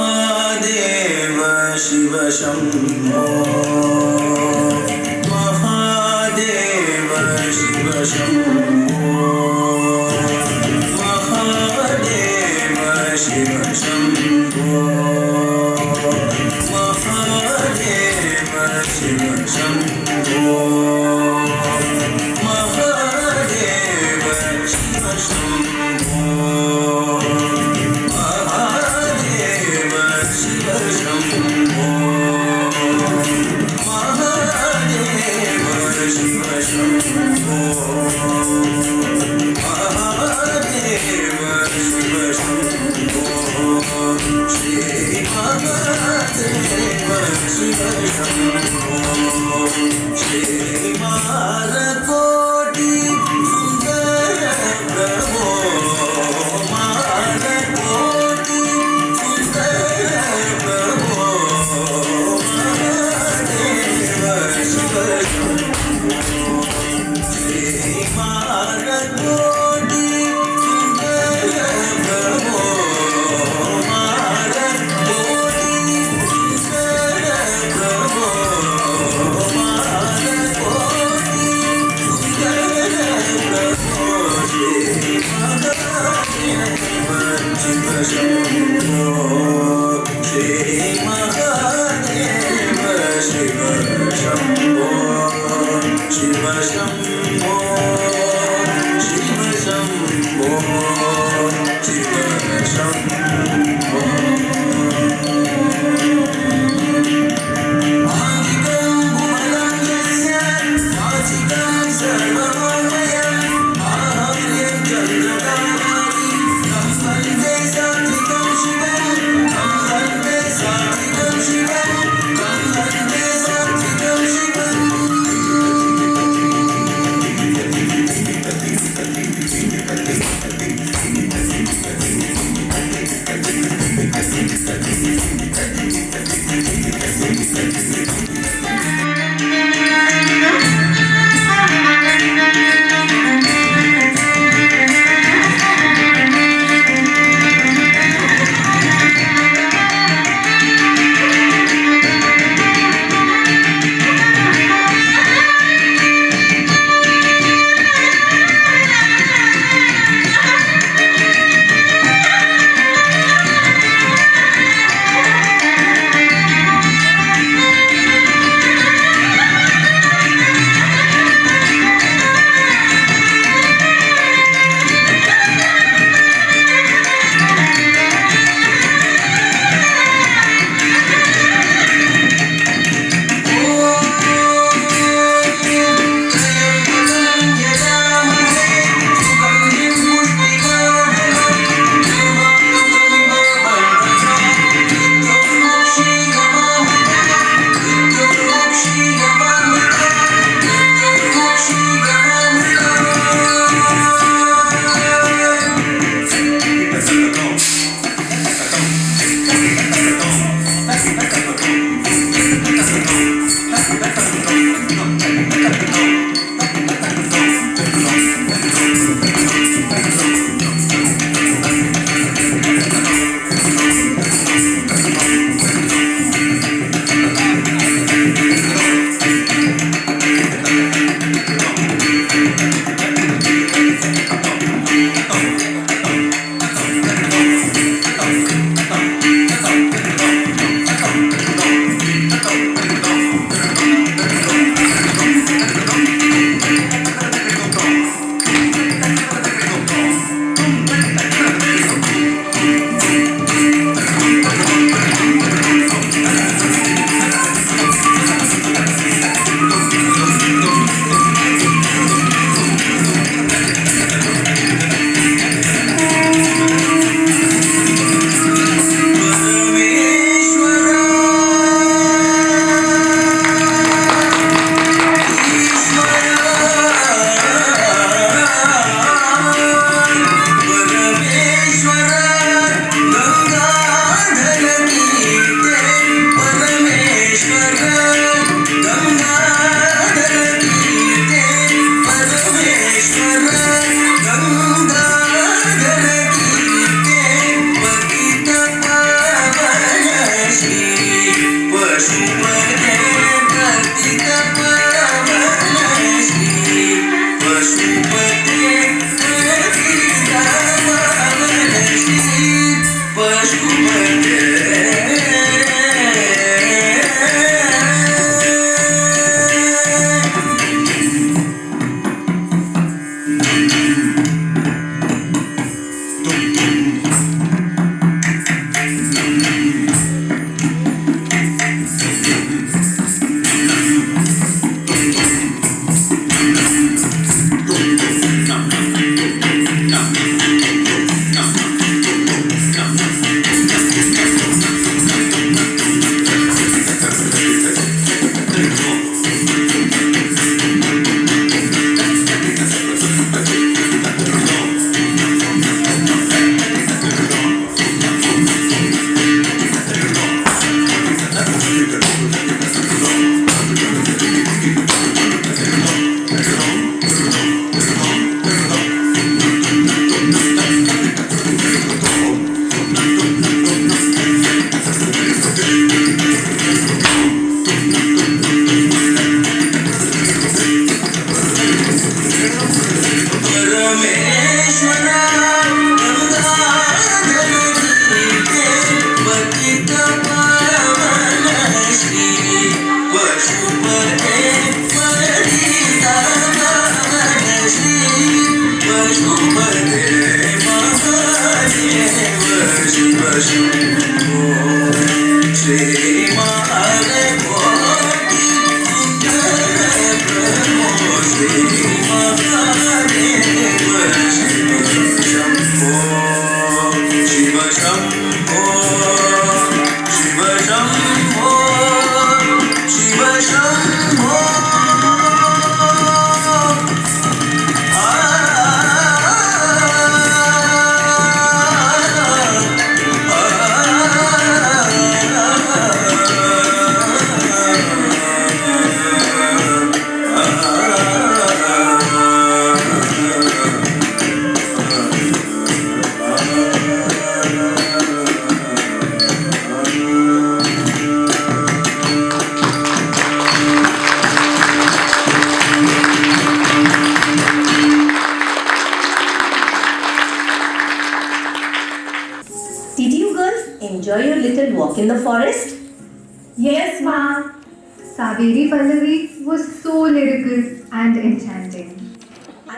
H: Mahadeva Shiva Shambho.
E: Did you girls enjoy your little walk in the forest?
C: Yes, Ma.
D: Saveri Pallavi was so lyrical and enchanting.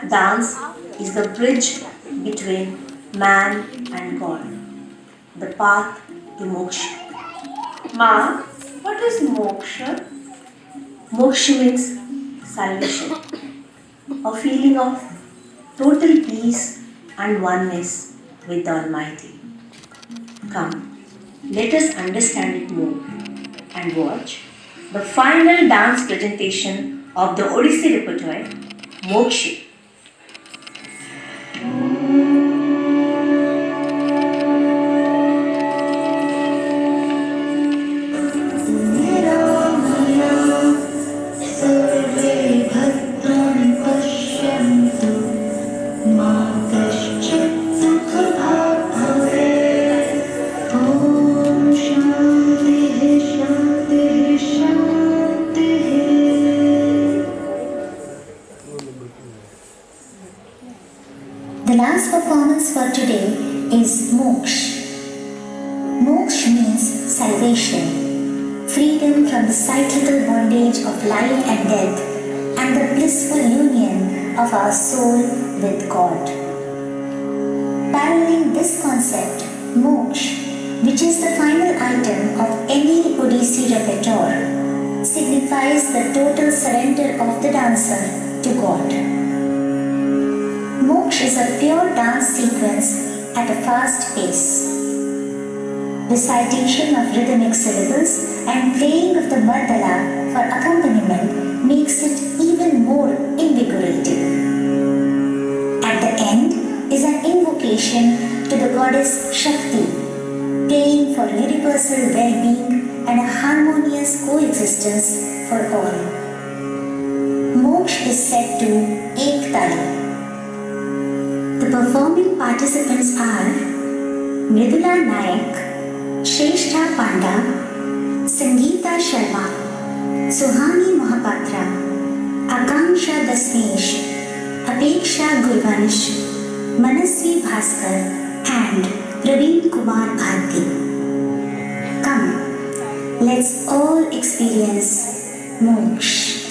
E: Dance is the bridge between man and God, the path to moksha. Ma, what is moksha? Moksha means salvation, a feeling of total peace and oneness with the Almighty. Come, let us understand it more and watch the final dance presentation of the Odissi repertoire, Moksha.
F: The last performance for today is Moksh. Moksh means salvation, freedom from the cyclical bondage of life and death, and the blissful union of our soul with God. Paralleling this concept, Moksh, which is the final item of any Odissi repertoire, signifies the total surrender of the dancer to God. Moksh is a pure dance sequence at a fast pace. Recitation of rhythmic syllables and playing of the mardala for accompaniment makes it even more invigorating. At the end is an invocation to the goddess Shakti, praying for universal well-being and a harmonious coexistence for all. Moksh is set to Ek Tali. The performing participants are Mridula Nayak, Shrestha Panda, Sangeeta Sharma, Suhani Mohapatra, Akanksha Dasnesh, Apeksha Gurvansh, Manasvi Bhaskar and Praveen Kumar Bharti. Come, let's all experience Moksha.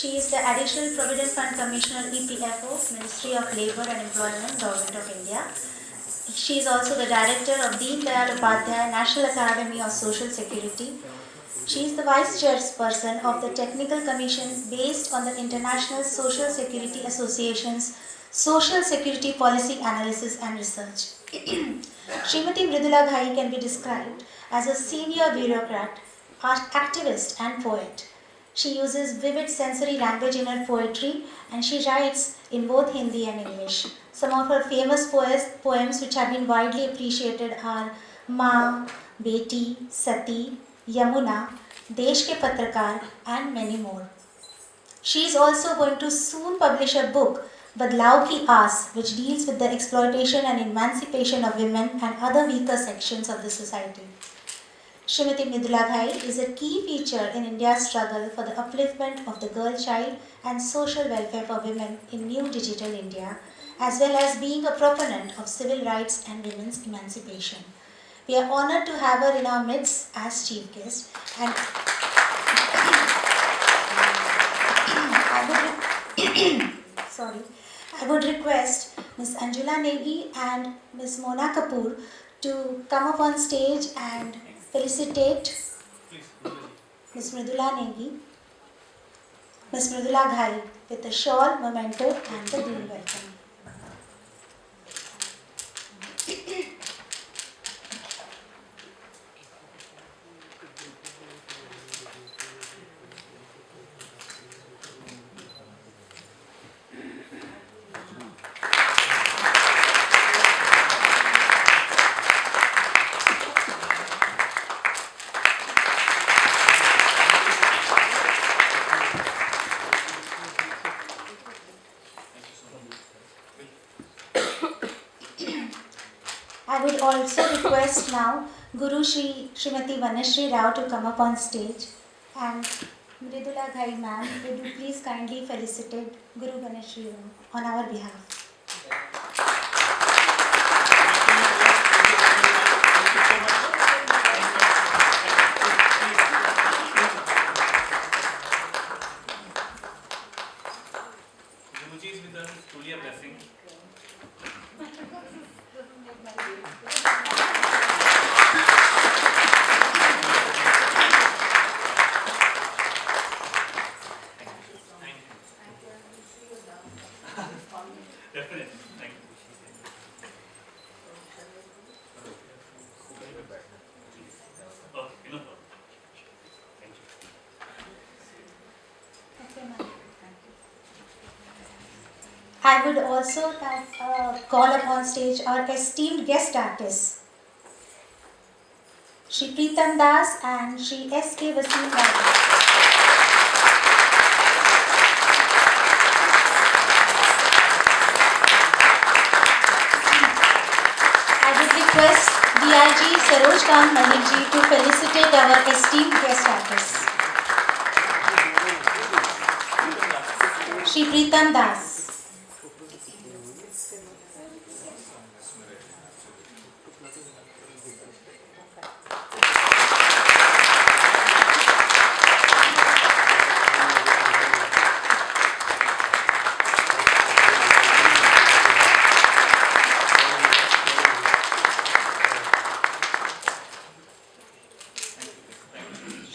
A: She is the Additional Provident Fund Commissioner EPFO, Ministry of Labour and Employment, Government of India. She is also the Director of Deen Dayal Upadhyay National Academy of Social Security. She is the Vice Chairperson of the Technical Commission based on the International Social Security Association's Social Security Policy Analysis and Research. Srimati Mridula can be described as a senior bureaucrat, activist and poet. She uses vivid sensory language in her poetry and she writes in both Hindi and English. Some of her famous poems which have been widely appreciated are Maa, Beti, Sati, Yamuna, Desh Ke Patrakar and many more. She is also going to soon publish a book, Badlav Ki Aas, which deals with the exploitation and emancipation of women and other weaker sections of the society. Srimati Mridula Ghai is a key feature in India's struggle for the upliftment of the girl child and social welfare for women in new digital India, as well as being a proponent of civil rights and women's emancipation. We are honored to have her in our midst as chief guest, and I would request Ms. Anjula Negi and Ms. Mona Kapoor to come up on stage and felicitate Ms. Mridula Negi, Ms. Mridula Ghai with a shawl, memento and the due welcome. I would also request now Guru Srimati Vanashri Rao to come up on stage, and Mridula Ghai ma'am, would you please kindly felicitate Guru Vanashri Rao on our behalf.
B: Guruji is with us, it's truly a blessing. Definitely. Thank you. Okay, no problem. Thank you.
A: Okay, ma'am. I would also call upon stage our esteemed guest artists, Shri Pritam Das and Shri S.K. Washim Raja. I would request DIG Saroj Kant Malik ji to felicitate our esteemed guest artists. Shri Pritam Das.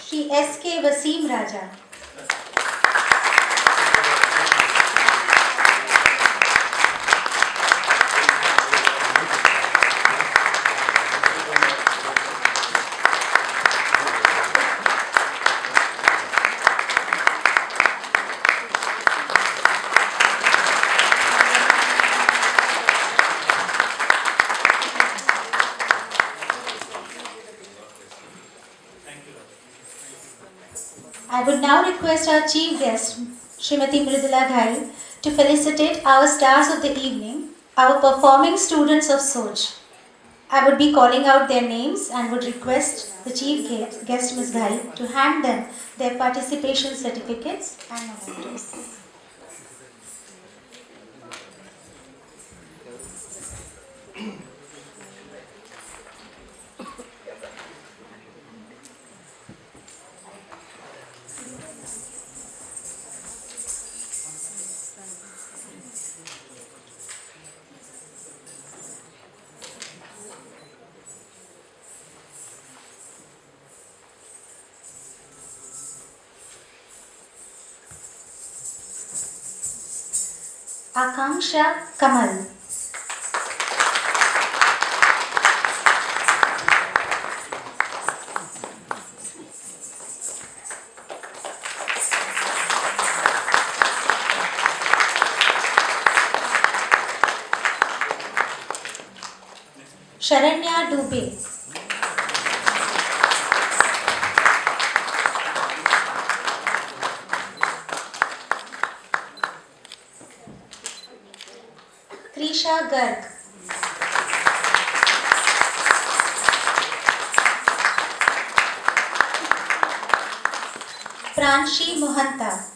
A: Shri S.K. Washim Raja. I would now request our chief guest, Srimati Mridula Ghai, to felicitate our stars of the evening, our performing students of SOCH. I would be calling out their names and would request the chief guest, Ms. Ghai, to hand them their participation certificates and mementos. Akanksha Kamal. Sharanya Dubey. Krisha Garg. Pranshi Mohanta.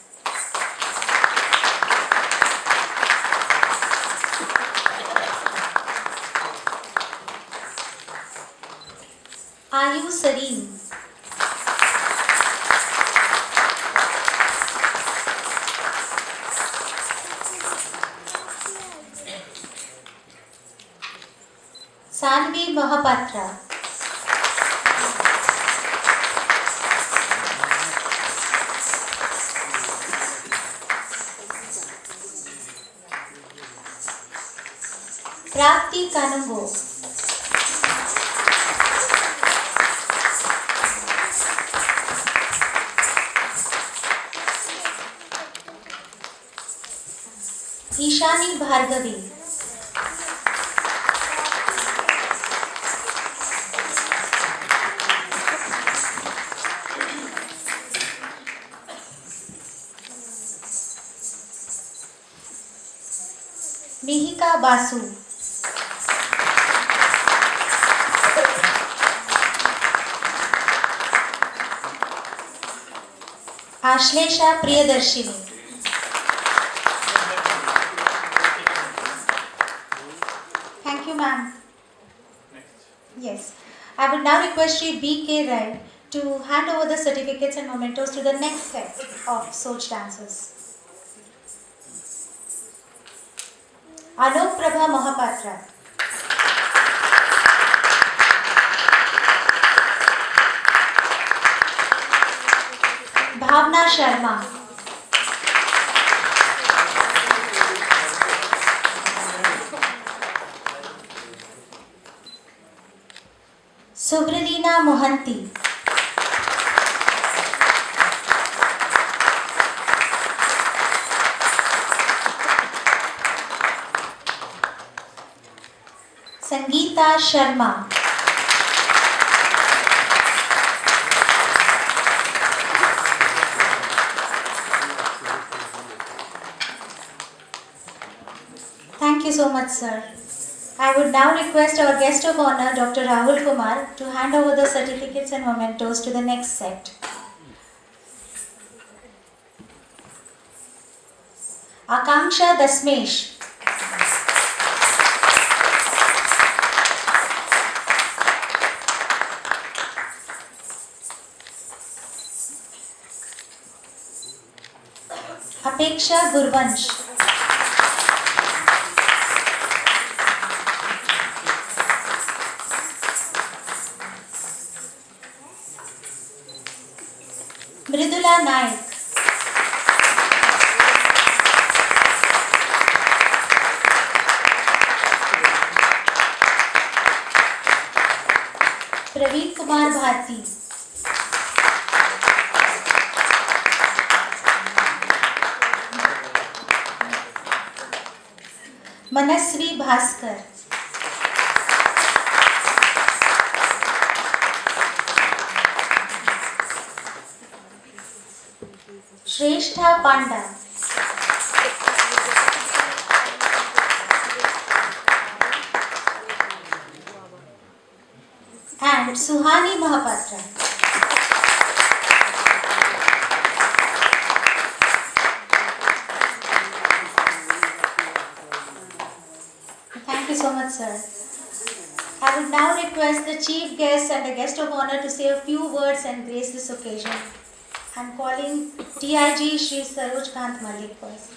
A: Ayu Sareem. Sanvi Mahapatra. Prapti Kanungo. Ishani Bhargavi. Mihika Basu. Ashlesha Priyadarshini. Thank you, ma'am. Yes. I would now request Shri B.K. Rai to hand over the certificates and mementos to the next set of SOCH dancers. Alok Prabha Mahapatra. Bhavna Sharma. Subradina Mohanty. Sangeeta Sharma. Thank you so much, sir. I would now request our guest of honor, Dr. Rahul Kumar, to hand over the certificates and mementos to the next set. Akanksha Dasmesh. Apeksha Gurvansh. Mridula Naik. Praveen Kumar Bharti. Manasvi Bhaskar. Shrestha Panda. And Suhani Mahapatra. Thank you so much, sir. I would now request the chief guest and the guest of honor to say a few words and grace this occasion. I'm calling TIG Shri Saroj Kant Malik first.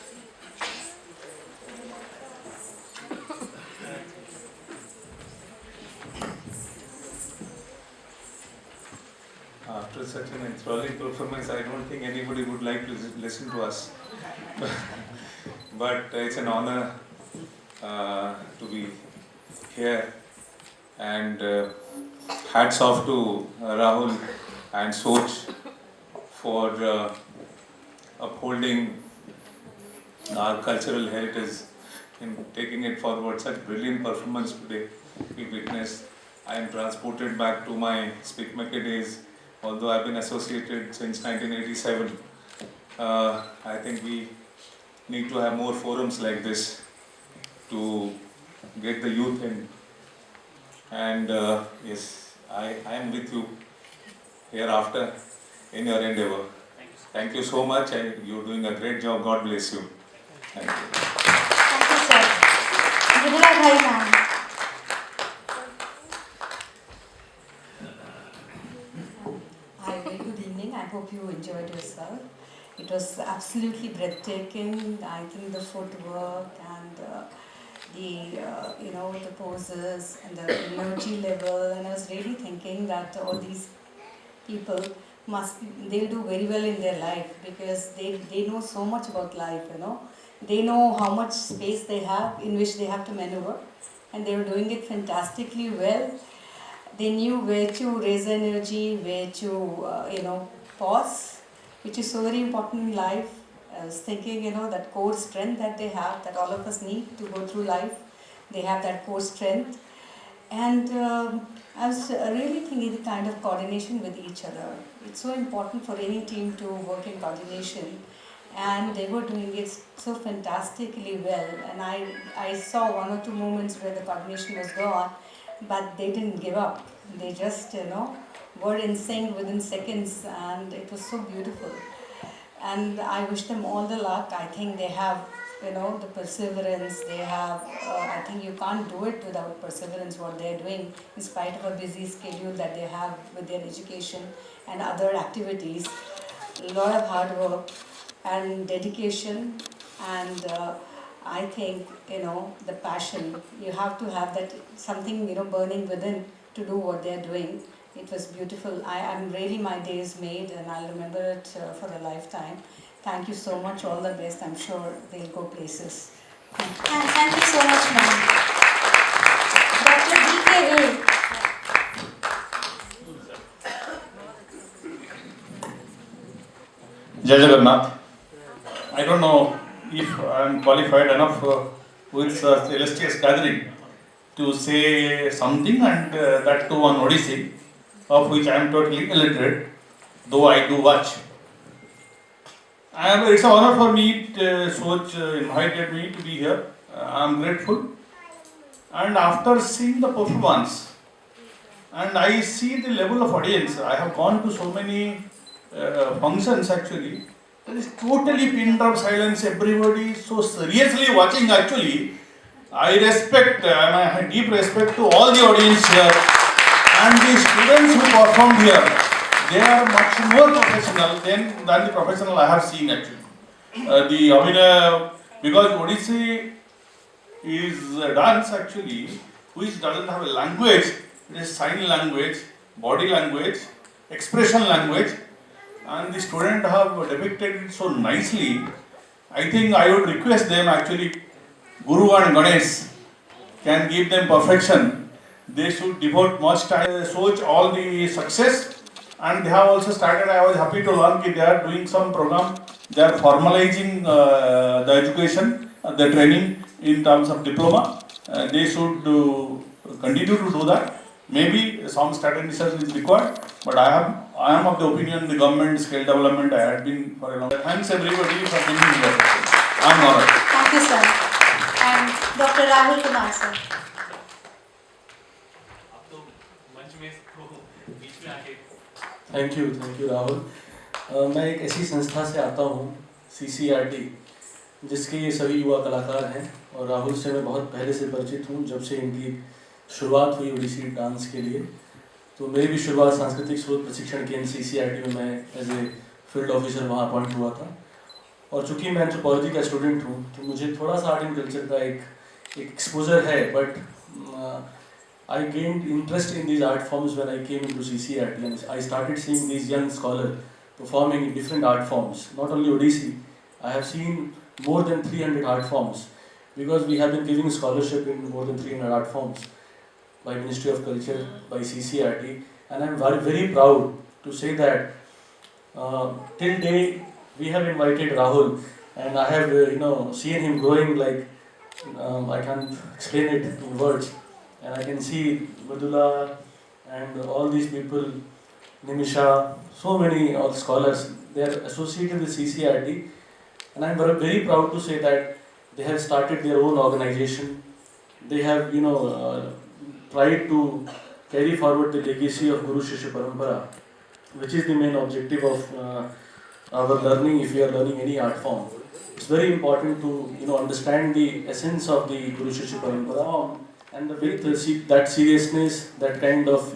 J: After such an enthralling performance, I don't think anybody would like to listen to us. But it's an honor to be here, and hats off to Rahul and SOCH for upholding our cultural heritage in taking it forward. Such brilliant performance today. we witnessed. I am transported back to my speakmaker days, although I've been associated since 1987. I think we need to have more forums like this to get the youth in. And yes, I am with you hereafter in your endeavor. Thank you so much, and you're doing a great job. God bless you. Thank you.
A: Thank you, sir. Gurula Bhai ma'am.
K: Hi, very good evening. I hope you enjoyed yourself. It was absolutely breathtaking. I think the footwork and the poses and the energy level. And I was really thinking that all these people they'll do very well in their life because they know so much about life, They know how much space they have in which they have to maneuver, and they were doing it fantastically well. They knew where to raise energy, where to, pause, which is so very important in life. I was thinking, that core strength that they have, that all of us need to go through life. They have that core strength. And I was really thinking the kind of coordination with each other. It's so important for any team to work in coordination. And they were doing it so fantastically well. And I saw one or two moments where the coordination was gone, but they didn't give up. They just, were in sync within seconds, and it was so beautiful. And I wish them all the luck. I think they have, the perseverance. They have, I think you can't do it without perseverance, what they're doing, in spite of a busy schedule that they have with their education and other activities. A lot of hard work and dedication, and I think, the passion. You have to have that something, burning within to do what they're doing. It was beautiful. I'm really, my day is made, and I'll remember it for a lifetime. Thank you so much. All the best. I'm sure they'll go places.
A: Thank you so much, ma'am. Dr. D.K.
L: Jai Jagannath. I don't know if I am qualified enough with such illustrious gathering to say something, and that too on Odissi, of which I am totally illiterate, though I do watch. It's an honor for me, SOCH invited me to be here. I am grateful. And after seeing the performance, and I see the level of audience, I have gone to so many functions actually. There is totally pin drop silence, everybody is so seriously watching actually. I have deep respect to all the audience here, and the students who performed here, they are much more professional than the professional I have seen actually. Because Odissi is a dance actually, which doesn't have a language. It is sign language, body language, expression language, and the students have depicted it so nicely. I think I would request them actually, Guru and Ganesh can give them perfection. They should devote much time, SOCH all the success, and they have also started. I was happy to learn that they are doing some program. They are formalizing the education, the training in terms of diploma. They should continue to do that. Maybe some strategies is required, but I am of the opinion the government skill development I had been for a long time. Thanks everybody for being here. I am honored.
A: Thank you, sir. And Dr. Rahul Kumar, sir.
M: Thank you Rahul. मैं एक ऐसी संस्था से आता हूँ CCRT, जिसके ये सभी युवा कलाकार हैं, और राहुल से मैं बहुत पहले से परिचित हूँ, जब से इनकी शुरुआत हुई ओडिसी डांस के लिए। तो मेरी भी शुरुआत सांस्कृतिक स्रोत प्रशिक्षण केंद्र CCRT में मैं एज ए फील्ड ऑफिसर वहाँ अपॉइंट हुआ था। और चूँकि मैं एंथ्रोपोलॉजी का स्टूडेंट हूँ, तो मुझे थोड़ा सा आर्ट एंड कल्चर का एक एक्सपोजर है, but I gained interest in these art forms when I came into CCRT, and I started seeing these young scholars performing in different art forms. Not only Odissi, I have seen more than 300 art forms, because we have been giving scholarship in more than 300 art forms by Ministry of Culture, by CCRT, and I am very, very proud to say that till date we have invited Rahul, and I have seen him growing like I can't explain it in words. and I can see Vadula and all these people, Nimisha, so many all scholars, they are associated with CCRT, and I'm very proud to say that they have started their own organization. They have, tried to carry forward the legacy of Guru Shishya Parampara, which is the main objective of our learning. If we are learning any art form, it's very important to understand the essence of the Guru Shishya Parampara, and with that seriousness, that kind of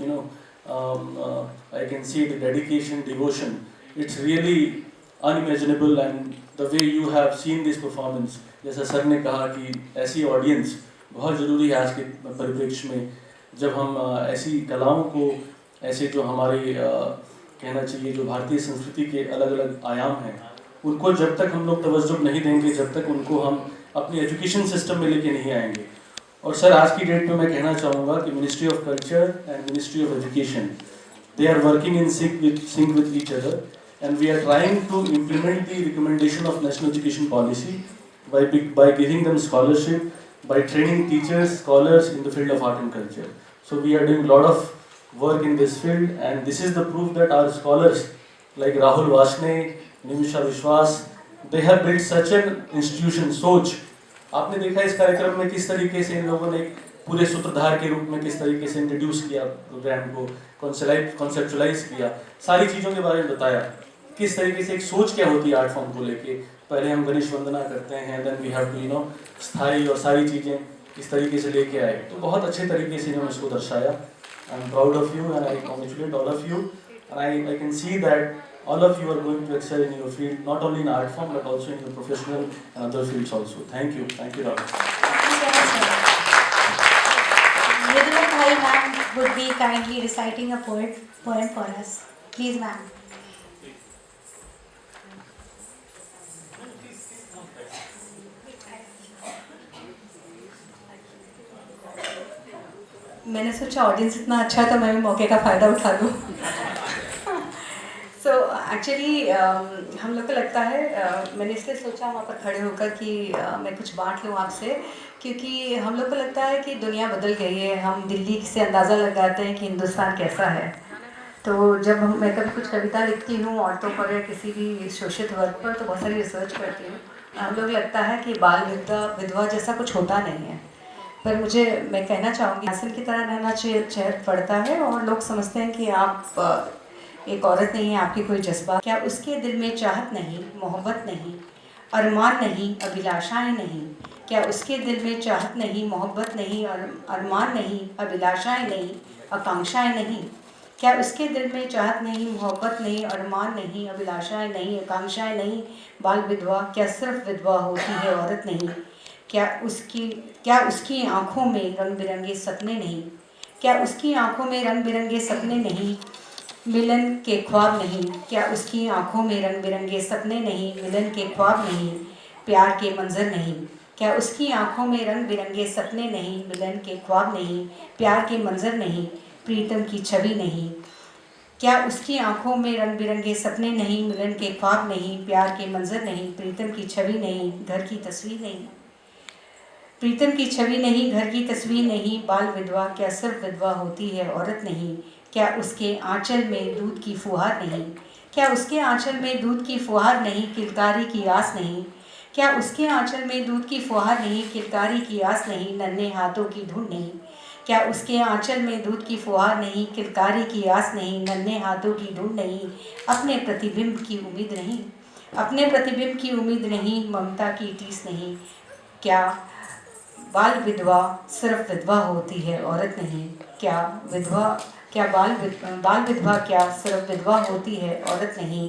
M: I can see the dedication, devotion. It's really unimaginable, and the way you have seen this performance, जैसा sir ने कहा कि ऐसी audience बहुत ज़रूरी है आज के परिप्रेक्ष्य में, जब हम ऐसी कलाओं को, ऐसे जो हमारे कहना चाहिए जो भारतीय संस्कृति के अलग अलग आयाम हैं, उनको जब तक हम लोग तवज्जो नहीं देंगे, जब तक उनको हम अपनी एजुकेशन सिस्टम में लेके नहीं आएंगे. और सर आज की डेट में मैं कहना चाहूँगा कि ministry of culture and ministry of education, they are working in sync with each other, and we are trying to implement the recommendation of National Education Policy by giving them scholarship, by training teachers, scholars in the field of art and culture. So we are doing a lot of work in this field, and this is the proof that our scholars like Rahul Vashne, Nimisha Vishwas, they have built such an institution, SOCH. आपने देखा इस कार्यक्रम में किस तरीके से इन लोगों ने पूरे सूत्रधार के रूप में किस तरीके से इंट्रोड्यूस किया प्रोग्राम को, कॉन्सेप्चुलाइज किया, सारी चीज़ों के बारे में बताया, किस तरीके से एक सोच क्या होती है आर्ट फॉर्म को लेके. पहले हम गणेश वंदना करते हैं, देन वी हैव टू स्थाई और सारी चीज़ें किस तरीके से लेके आए, तो बहुत अच्छे तरीके से इन्होंने इसको दर्शाया. I am proud of you and I congratulate all of you, and I can see that all of you are going to excel in your field, not only in art form but also in your professional and other fields also. Thank you, Rahul.
A: Vidula Bhai ma'am would be kindly reciting a poem for us. Please ma'am.
K: मैंने सोचा audience इतना अच्छा है तो मैं भी मौके का फ़ायदा उठा लूँ. तो एक्चुअली हम लोग को लगता है, मैंने इसलिए सोचा वहाँ पर खड़े होकर कि मैं कुछ बांट लूँ आपसे, क्योंकि हम लोग को लगता है कि दुनिया बदल गई है. हम दिल्ली से अंदाज़ा लगाते हैं कि हिंदुस्तान कैसा है. तो जब मैं कभी कुछ कविता लिखती हूँ औरतों पर या किसी भी शोषित वर्ग पर, तो बहुत सारी रिसर्च करती हूँ. हम लोग लगता है कि बाल विधवा जैसा कुछ होता नहीं है, पर मैं कहना चाहूँगी हासिल की तरह रहना पड़ता है. और लोग समझते हैं कि आप एक औरत नहीं है, आपकी कोई जज्बा, क्या उसके दिल में चाहत नहीं, मोहब्बत नहीं, अरमान नहीं, अभिलाषाएं नहीं? क्या उसके दिल में चाहत नहीं, मोहब्बत नहीं, अरमान नहीं, अभिलाषाएं नहीं, आकांक्षाएं नहीं? क्या उसके दिल में चाहत नहीं, मोहब्बत नहीं, अरमान नहीं, अभिलाषाएं नहीं, आकांक्षाएं नहीं? बाल विधवा क्या सिर्फ विधवा होती है, औरत नहीं? क्या उसकी आँखों में रंग बिरंगे सपने नहीं? क्या उसकी आँखों में रंग बिरंगे सपने नहीं, मिलन के ख्वाब नहीं? क्या उसकी आँखों में रंग बिरंगे सपने नहीं, मिलन के ख्वाब नहीं, प्यार के मंजर नहीं? क्या उसकी आँखों में रंग बिरंगे सपने नहीं, मिलन के ख्वाब नहीं, प्यार के मंजर नहीं, प्रीतम की छवि नहीं? क्या उसकी आँखों में रंग बिरंगे सपने नहीं, मिलन के ख्वाब नहीं, प्यार के मंजर नहीं, प्रीतम की छवि नहीं, घर की तस्वीर नहीं? प्रीतम की छवि नहीं, घर की तस्वीर नहीं, बाल विधवा क्या सिर्फ विधवा होती है, औरत नहीं? क्या उसके आंचल में दूध की फुहार नहीं? क्या उसके आंचल में दूध की फुहार नहीं, किलकारी की आस नहीं? क्या उसके आंचल में दूध की फुहार नहीं, किलकारी की आस नहीं, नन्हे हाथों की धुन नहीं? क्या उसके आंचल में दूध की फुहार नहीं, किलकारी की आस नहीं, नन्हे हाथों की धुन नहीं? अपने प्रतिबिंब की उम्मीद नहीं, अपने प्रतिबिंब की उम्मीद नहीं, ममता की टीस नहीं? क्या बाल विधवा सिर्फ विधवा होती है, औरत नहीं? क्या बाल विधवा क्या सिर्फ विधवा होती है, औरत नहीं?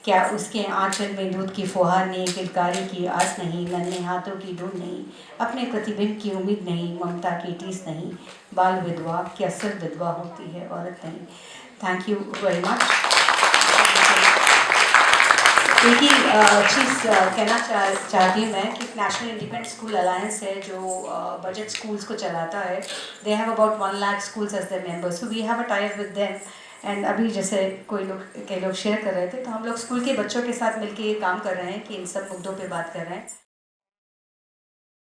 K: क्या उसके आंचल में दूध की फुहार नहीं, किलकारी की आस नहीं, नन्हे हाथों की धूल नहीं, अपने प्रतिबिंब की उम्मीद नहीं, ममता की टीस नहीं? बाल विधवा क्या सिर्फ विधवा होती है, औरत नहीं? Thank you very much. एक ही चीज़ कहना चाहती हूँ मैं कि नेशनल इंडिपेंडेंट स्कूल अलायंस है जो बजट स्कूल्स को चलाता है. They have about 1 lakh schools as their members, so we have a tie up with them. And अभी जैसे कई लोग शेयर कर रहे थे, तो हम लोग स्कूल के बच्चों के साथ मिलकर ये काम कर रहे हैं कि इन सब मुद्दों पे बात कर रहे हैं.